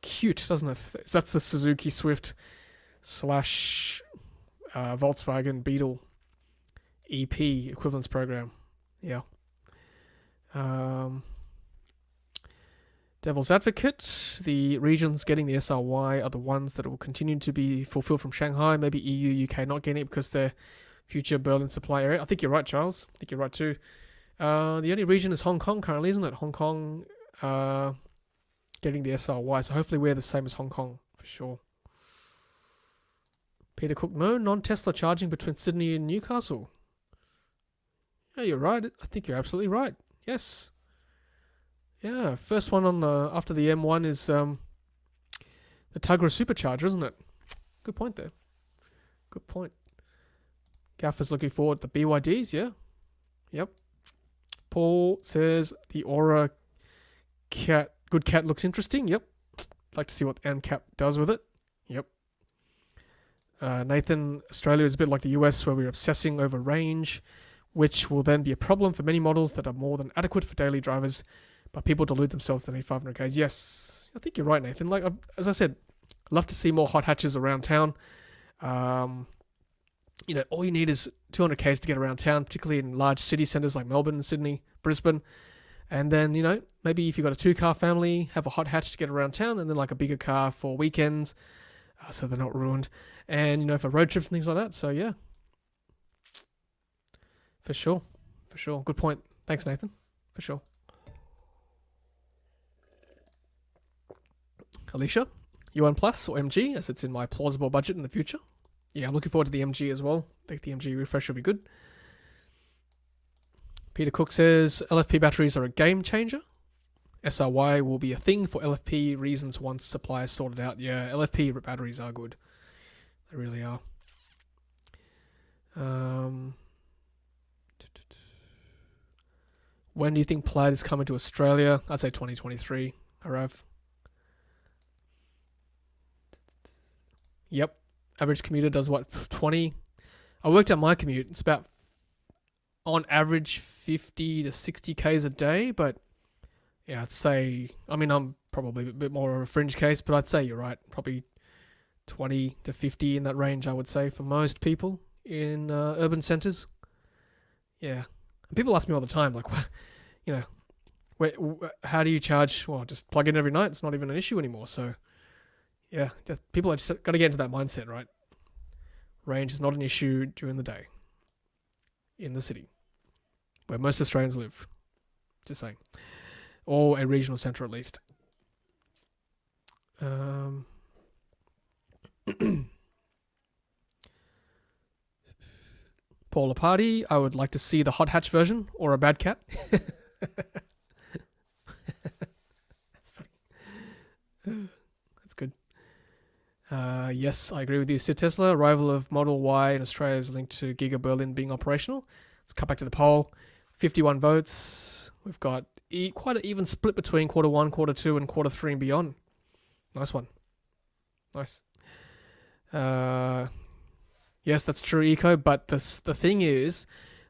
cute, doesn't it? That's the Suzuki Swift / Volkswagen Beetle EP equivalence program. Yeah. Devil's Advocate. The regions getting the SRY are the ones that will continue to be fulfilled from Shanghai. Maybe EU, UK not getting it because they're future Berlin supply area. I think you're right, Charles. I think you're right too. The only region is Hong Kong currently, isn't it? Hong Kong getting the SRY. So hopefully we're the same as Hong Kong for sure. Peter Cook, no non-Tesla charging between Sydney and Newcastle. Yeah, you're right. I think you're absolutely right. Yes. Yeah, first one on the after the M1 is the Tundra supercharger, isn't it? Good point there. Good point. Gaffer's looking forward to the BYDs, yeah. Yep. Paul says the Aura Good Cat looks interesting. Yep. Like to see what NCAP does with it. Yep. Nathan, Australia is a bit like the US where we're obsessing over range, which will then be a problem for many models that are more than adequate for daily drivers, but people delude themselves that need 500 k's. Yes, I think you're right, Nathan. Like as I said, I'd love to see more hot hatches around town. All you need is 200 k's to get around town, particularly in large city centres like Melbourne, Sydney, Brisbane. And then, maybe if you've got a 2-car family, have a hot hatch to get around town, and then like a bigger car for weekends, so they're not ruined. And, for road trips and things like that. So, yeah. For sure. Good point. Thanks, Nathan. For sure. Alicia, UN Plus or MG, as it's in my plausible budget in the future. Yeah, I'm looking forward to the MG as well. I think the MG refresh will be good. Peter Cook says, LFP batteries are a game changer. SRY will be a thing for LFP reasons once supply is sorted out. Yeah, LFP batteries are good. They really are. When do you think Plaid is coming to Australia? I'd say 2023. Arav. Yep. Average commuter does what? 20? I worked out my commute. It's about, on average, 50 to 60 k's a day. But yeah, I'd say, I'm probably a bit more of a fringe case, but I'd say you're right. Probably 20 to 50 in that range, I would say, for most people in urban centres. Yeah. And people ask me all the time, like, how do you charge? Well, just plug in every night. It's not even an issue anymore. So, yeah, people have just got to get into that mindset, right? Range is not an issue during the day in the city where most Australians live. Just saying. Or a regional centre at least. Paula Party, I would like to see the hot hatch version or a bad cat. That's funny. That's good. Yes, I agree with you. Sid Tesla, arrival of Model Y in Australia is linked to Giga Berlin being operational. Let's cut back to the poll. 51 votes. We've got quite an even split between quarter 1, quarter 2, and quarter 3 and beyond. Nice one. Nice. Yes, that's true, Eco. But the thing is,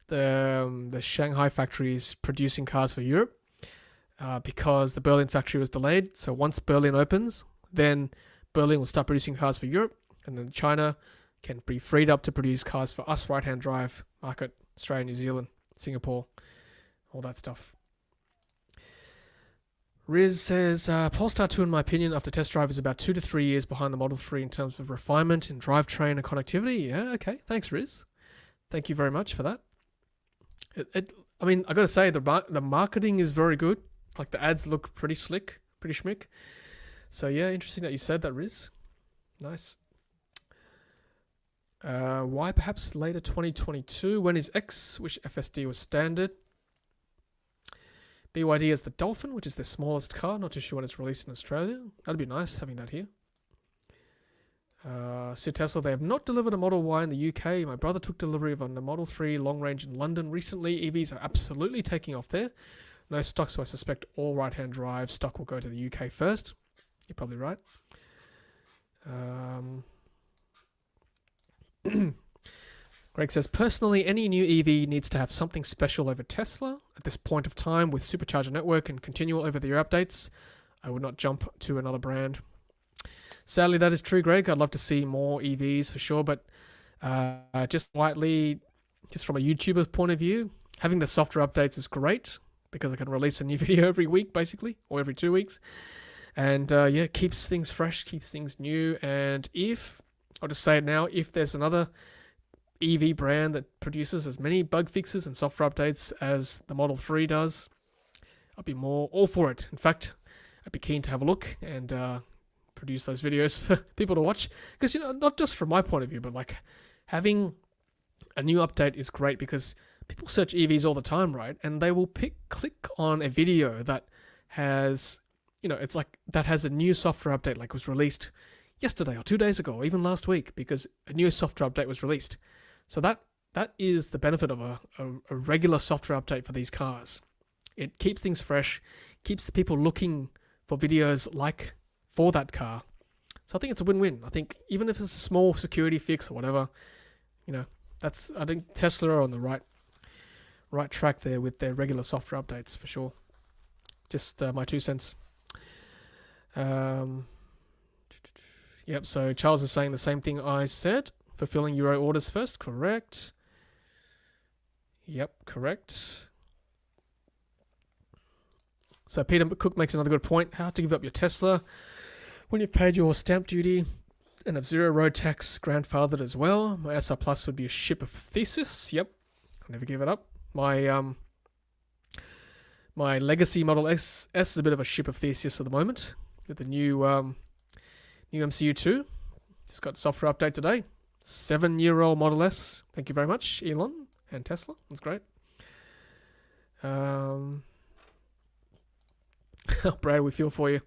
the Shanghai factory is producing cars for Europe because the Berlin factory was delayed. So once Berlin opens, then Berlin will start producing cars for Europe, and then China can be freed up to produce cars for us right-hand drive market, Australia, New Zealand, Singapore, all that stuff. Riz says, Polestar 2, in my opinion, after test drive, is about 2 to 3 years behind the Model 3 in terms of refinement in drivetrain and connectivity. Yeah, okay. Thanks, Riz. Thank you very much for that. I got to say, the marketing is very good. Like, the ads look pretty slick, pretty schmick. So, yeah, interesting that you said that, Riz. Nice. Why perhaps later 2022? When is X, which FSD was standard? BYD has the Dolphin, which is the smallest car. Not too sure when it's released in Australia. That'd be nice, having that here. Sid Tesla, they have not delivered a Model Y in the UK. My brother took delivery of a Model 3 long range in London recently. EVs are absolutely taking off there. No stock, so I suspect all right-hand drive stock will go to the UK first. You're probably right. Greg says, personally, any new EV needs to have something special over Tesla. At this point of time, with supercharger network and continual over-the-air updates, I would not jump to another brand. Sadly, that is true, Greg. I'd love to see more EVs for sure, but just slightly, just from a YouTuber's point of view, having the software updates is great because I can release a new video every week, basically, or every 2 weeks. And keeps things fresh, keeps things new. And I'll just say it now, if there's another EV brand that produces as many bug fixes and software updates as the Model 3 does, I'd be more all for it. In fact, I'd be keen to have a look and produce those videos for people to watch. Because, not just from my point of view, but like having a new update is great because people search EVs all the time, right? And they will click on a video that has, it's like that has a new software update, like was released yesterday or 2 days ago, or even last week, because a new software update was released. So that is the benefit of a regular software update for these cars. It keeps things fresh, keeps the people looking for videos like for that car. So I think it's a win-win. I think even if it's a small security fix or whatever, I think Tesla are on the right track there with their regular software updates for sure. Just my 2 cents. Yep, so Charles is saying the same thing I said. Fulfilling Euro orders first, correct. Yep, correct. So Peter Cook makes another good point. How to give up your Tesla when you've paid your stamp duty and have zero road tax grandfathered as well. My SR Plus would be a ship of thesis. Yep, I'll never give it up. My legacy Model S is a bit of a ship of thesis at the moment with the new MCU2. Just got software update today. 7-year-old Model S. Thank you very much, Elon and Tesla. That's great. Brad, we feel for you.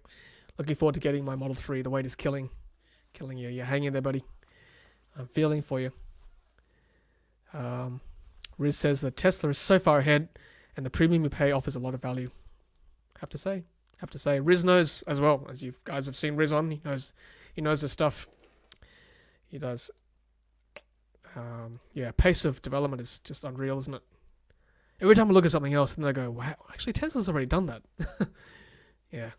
Looking forward to getting my Model 3. The wait is killing you. You're hanging there, buddy. I'm feeling for you. Riz says that Tesla is so far ahead and the premium you pay offers a lot of value. Have to say. Riz knows as well, as you guys have seen Riz on. He knows the stuff. He does. Pace of development is just unreal, isn't it? Every time I look at something else, and they go, wow, actually Tesla's already done that. Yeah.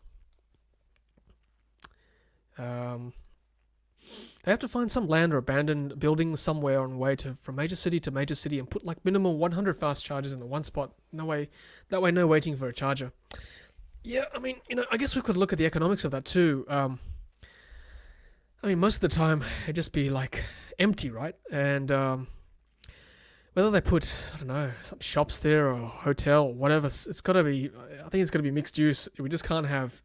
They have to find some land or abandoned building somewhere on the way from major city to major city and put like minimum 100 fast chargers in the one spot. No way, no waiting for a charger. Yeah, I mean, I guess we could look at the economics of that too. Most of the time it'd just be like empty, right? And whether they put, I don't know, some shops there or a hotel or whatever, it's got to be, I think it's got to be mixed use. We just can't have,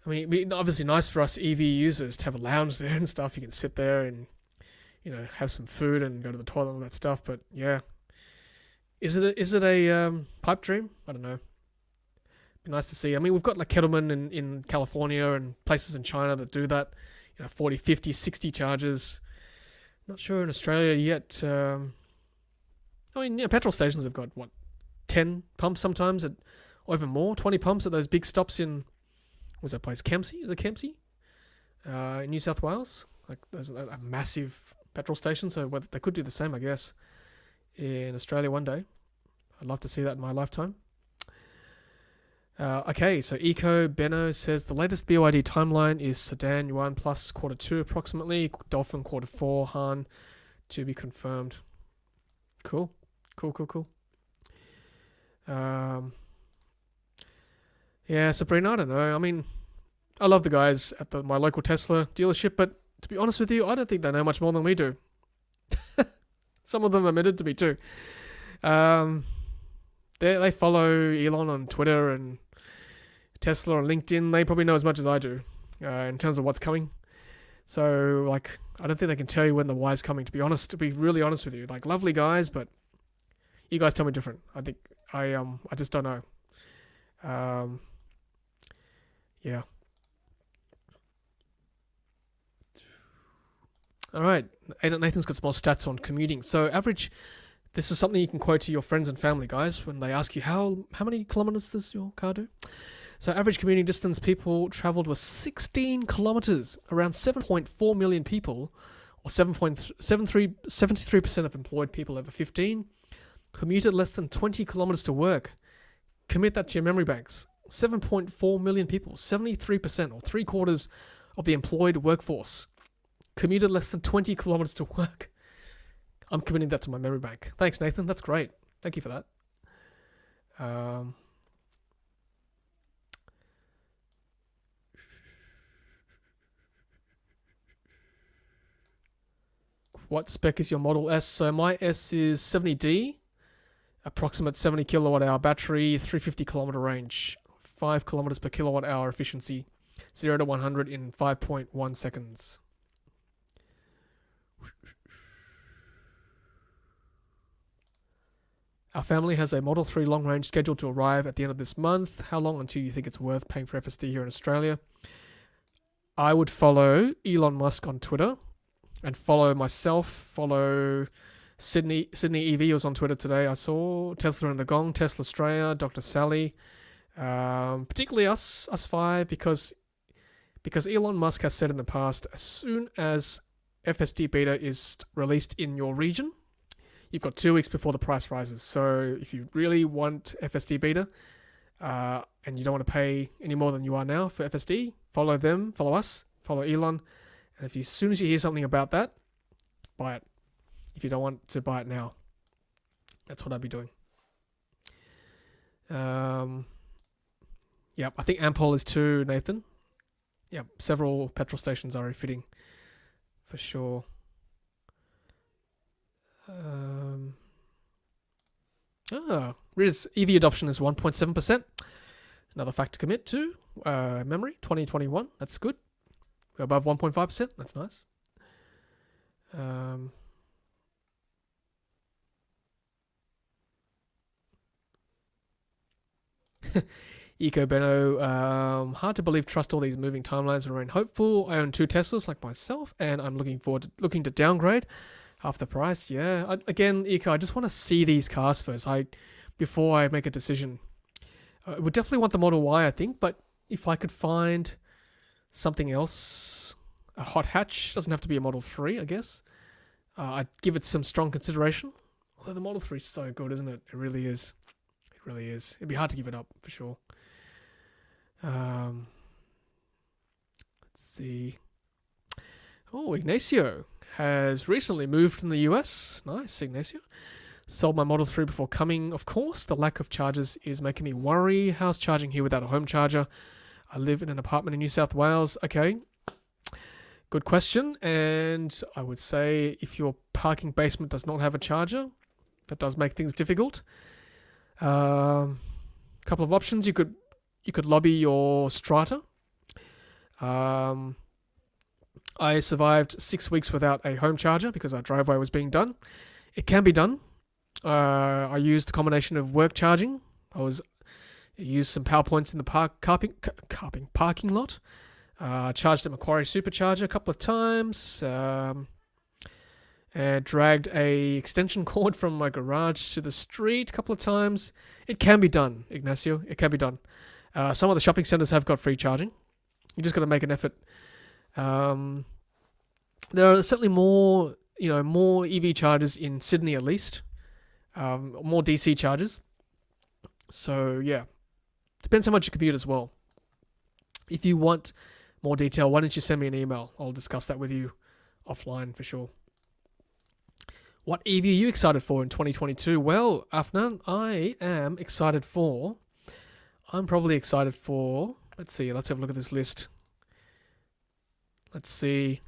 it'd be obviously nice for us EV users to have a lounge there and stuff. You can sit there and, have some food and go to the toilet and all that stuff. But yeah, is it a pipe dream? I don't know. Be nice to see. We've got like Kettleman in California and places in China that do that. 40, 50, 60 chargers. Not sure in Australia yet. Petrol stations have got, 10 pumps sometimes, or even more, 20 pumps at those big stops in, what's that place, Kempsey? Is it Kempsey? In New South Wales? Like, there's a massive petrol station, so they could do the same, I guess, in Australia one day. I'd love to see that in my lifetime. Okay, so Eco Benno says the latest BYD timeline is Sedan Yuan Plus Q2 approximately, Dolphin Q4, Han to be confirmed. Cool. Yeah, Sabrina, I don't know. I love the guys at my local Tesla dealership, but to be honest with you, I don't think they know much more than we do. Some of them admitted to me too. They follow Elon on Twitter and Tesla on LinkedIn. They probably know as much as I do in terms of what's coming. So, I don't think they can tell you when the Y's coming, to be really honest with you. Lovely guys, but you guys tell me different. I think I just don't know. Yeah. All right. Nathan's got some more stats on commuting. So this is something you can quote to your friends and family, guys, when they ask you how many kilometers does your car do? So average commuting distance people traveled was 16 kilometers. Around 7.4 million people, or 73% of employed people over 15, commuted less than 20 kilometers to work. Commit that to your memory banks. 7.4 million people, 73%, or 3/4 of the employed workforce, commuted less than 20 kilometers to work. I'm committing that to my memory bank. Thanks, Nathan. That's great. Thank you for that. What spec is your Model S? So my S is 70D, approximate 70 kilowatt hour battery, 350 kilometer range, 5 kilometers per kilowatt hour efficiency, 0 to 100 in 5.1 seconds. Our family has a Model 3 long range scheduled to arrive at the end of this month. How long until you think it's worth paying for FSD here in Australia? I would follow Elon Musk on Twitter and follow myself, follow Sydney EV was on Twitter today. I saw Tesla in the Gong, Tesla Australia, Dr. Sally, particularly us five, because Elon Musk has said in the past, as soon as FSD beta is released in your region, you've got 2 weeks before the price rises. So if you really want FSD beta and you don't want to pay any more than you are now for FSD, follow them, follow us, follow Elon. And as soon as you hear something about that, buy it. If you don't want to buy it now, that's what I'd be doing. Yep, I think Ampol is too, Nathan. Yep, several petrol stations are refitting for sure. Riz EV adoption is 1.7%. Another fact to commit to. Memory 2021. That's good. We're above 1.5%. That's nice. Eco Benno, hard to believe, trust all these moving timelines, remain hopeful. I own 2 Teslas like myself, and I'm looking to downgrade half the price. Yeah, again, Eco, I just want to see these cars first. Before I make a decision. I would definitely want the Model Y, I think, but if I could find something else, a hot hatch, doesn't have to be a Model 3, I guess. I'd give it some strong consideration. Although the Model 3 is so good, isn't it? It really is. It really is. It'd be hard to give it up, for sure. Let's see. Oh, Ignacio has recently moved from the US. Nice, Ignacio. Sold my Model 3 before coming, of course. The lack of chargers is making me worry. How's charging here without a home charger? I live in an apartment in New South Wales. Okay. Good question. And I would say if your parking basement does not have a charger, that does make things difficult. Couple of options. You could lobby your strata. I survived 6 weeks without a home charger because our driveway was being done. It can be done. I used a combination of work charging. I used some power points in the parking lot. Charged a Macquarie supercharger a couple of times. Dragged a extension cord from my garage to the street a couple of times. It can be done, Ignacio. It can be done. Some of the shopping centres have got free charging. You just got to make an effort. There are certainly more EV chargers in Sydney at least. More DC chargers. So yeah, depends how much you commute as well. If you want more detail, why don't you send me an email? I'll discuss that with you offline for sure. What EV are you excited for in 2022? Well, Afnan, I'm probably excited for, let's have a look at this list. Let's see.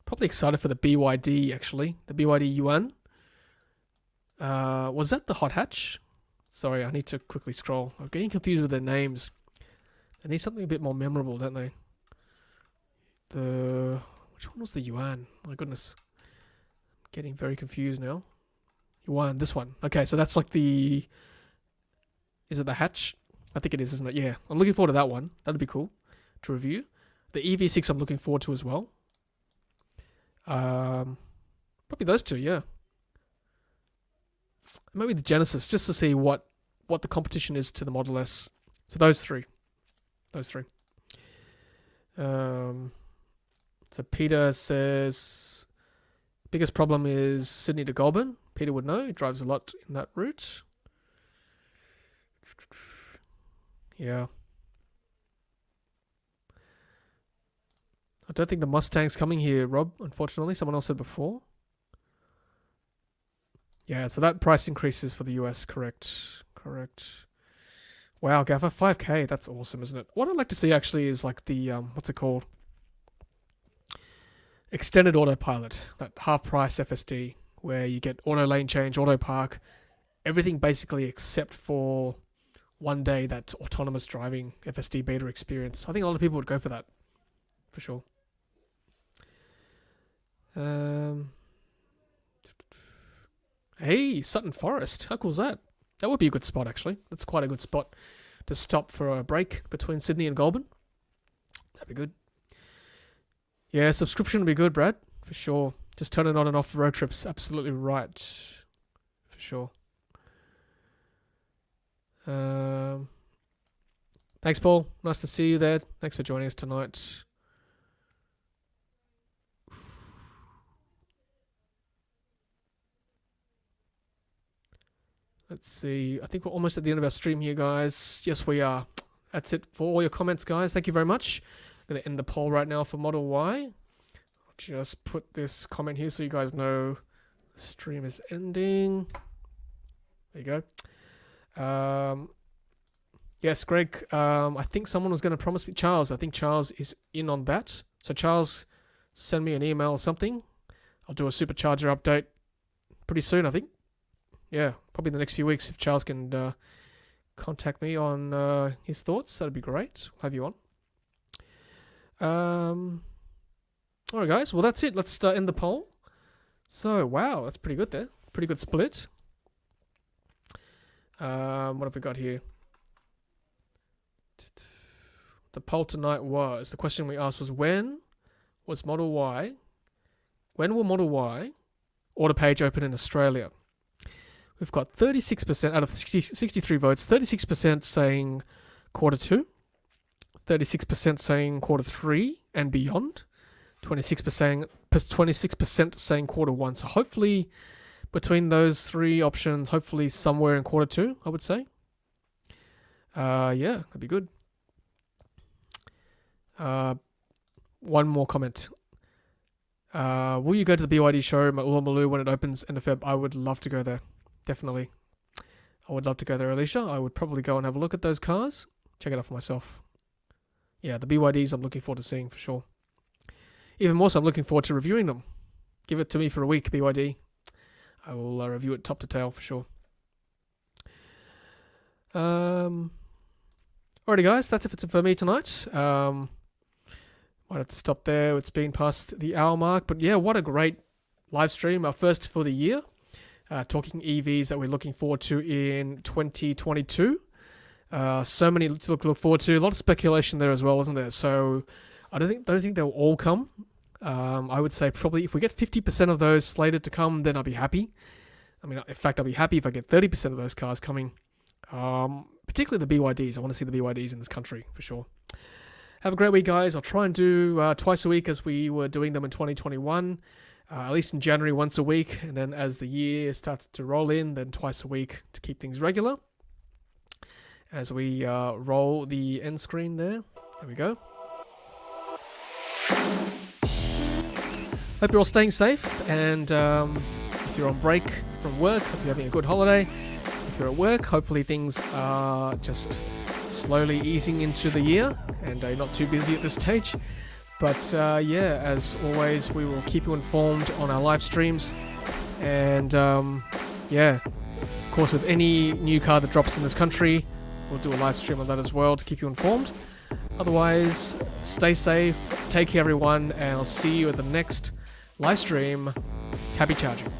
Probably excited for the BYD, actually. The BYD Yuan. Was that the hot hatch? Sorry, I need to quickly scroll. I'm getting confused with their names. They need something a bit more memorable, don't they? Which one was the Yuan? My goodness. I'm getting very confused now. Yuan, this one. Okay, so that's like is it the hatch? I think it is, isn't it? Yeah, I'm looking forward to that one. That'd be cool to review. The EV6 I'm looking forward to as well. Probably those two, yeah. Maybe the Genesis, just to see what the competition is to the Model S. So those three. So Peter says, biggest problem is Sydney to Goulburn. Peter would know. He drives a lot in that route. Yeah. I don't think the Mustang's coming here, Rob, unfortunately. Someone else said before. Yeah, so that price increase is for the US, correct. Wow, Gaffer, 5K, that's awesome, isn't it? What I'd like to see actually is like the, what's it called? Extended autopilot, that half price FSD, where you get auto lane change, auto park, everything basically except for one day that autonomous driving FSD beta experience. I think a lot of people would go for that, for sure. Hey, Sutton Forest. How cool is that? That would be a good spot, actually. That's quite a good spot to stop for a break between Sydney and Goulburn. That'd be good. Yeah, subscription would be good, Brad. For sure. Just turning on and off road trips. Absolutely right. For sure. Thanks, Paul. Nice to see you there. Thanks for joining us tonight. Let's see. I think we're almost at the end of our stream here, guys. Yes, we are. That's it for all your comments, guys. Thank you very much. I'm going to end the poll right now for Model Y. I'll just put this comment here so you guys know the stream is ending. There you go. Yes, Greg. I think someone was going to promise me. Charles. I think Charles is in on that. So Charles, send me an email or something. I'll do a supercharger update pretty soon, I think. Yeah, probably in the next few weeks if Charles can contact me on his thoughts. That'd be great. I'll have you on. Alright, guys. Well, that's it. Let's end the poll. So, wow, that's pretty good there. Pretty good split. What have we got here? The poll tonight was, the question we asked was, when will Model Y order page open in Australia? We've got 36% out of 63 votes, 36% saying Q2, 36% saying Q3 and beyond, 26% saying Q1. So hopefully between those three options, hopefully somewhere in Q2, I would say. Yeah, that'd be good. One more comment. Will you go to the BYD showroom at Uluru when it opens end of Feb? I would love to go there. Definitely. I would love to go there, Alicia. I would probably go and have a look at those cars. Check it out for myself. Yeah, the BYDs I'm looking forward to seeing for sure. Even more so, I'm looking forward to reviewing them. Give it to me for a week, BYD. I will review it top to tail for sure. Alrighty, guys. That's it for me tonight. Might have to stop there. It's been past the hour mark. But yeah, what a great live stream. Our first for the year. Talking EVs that we're looking forward to in 2022. So many to look forward to. A lot of speculation there as well, isn't there? So I don't think they'll all come. I would say probably if we get 50% of those slated to come, then I'll be happy. I mean, in fact, I'll be happy if I get 30% of those cars coming. Particularly the BYDs. I want to see the BYDs in this country for sure. Have a great week, guys. I'll try and do twice a week as we were doing them in 2021. At least in January, once a week. And then as the year starts to roll in, then twice a week to keep things regular. As we roll the end screen there. There we go. Hope you're all staying safe. And if you're on break from work, hope you're having a good holiday. If you're at work, hopefully things are just slowly easing into the year. And you're not too busy at this stage. But yeah, as always, we will keep you informed on our live streams. And yeah, of course, with any new car that drops in this country, we'll do a live stream on that as well to keep you informed. Otherwise, stay safe, take care everyone, and I'll see you at the next live stream. Happy charging.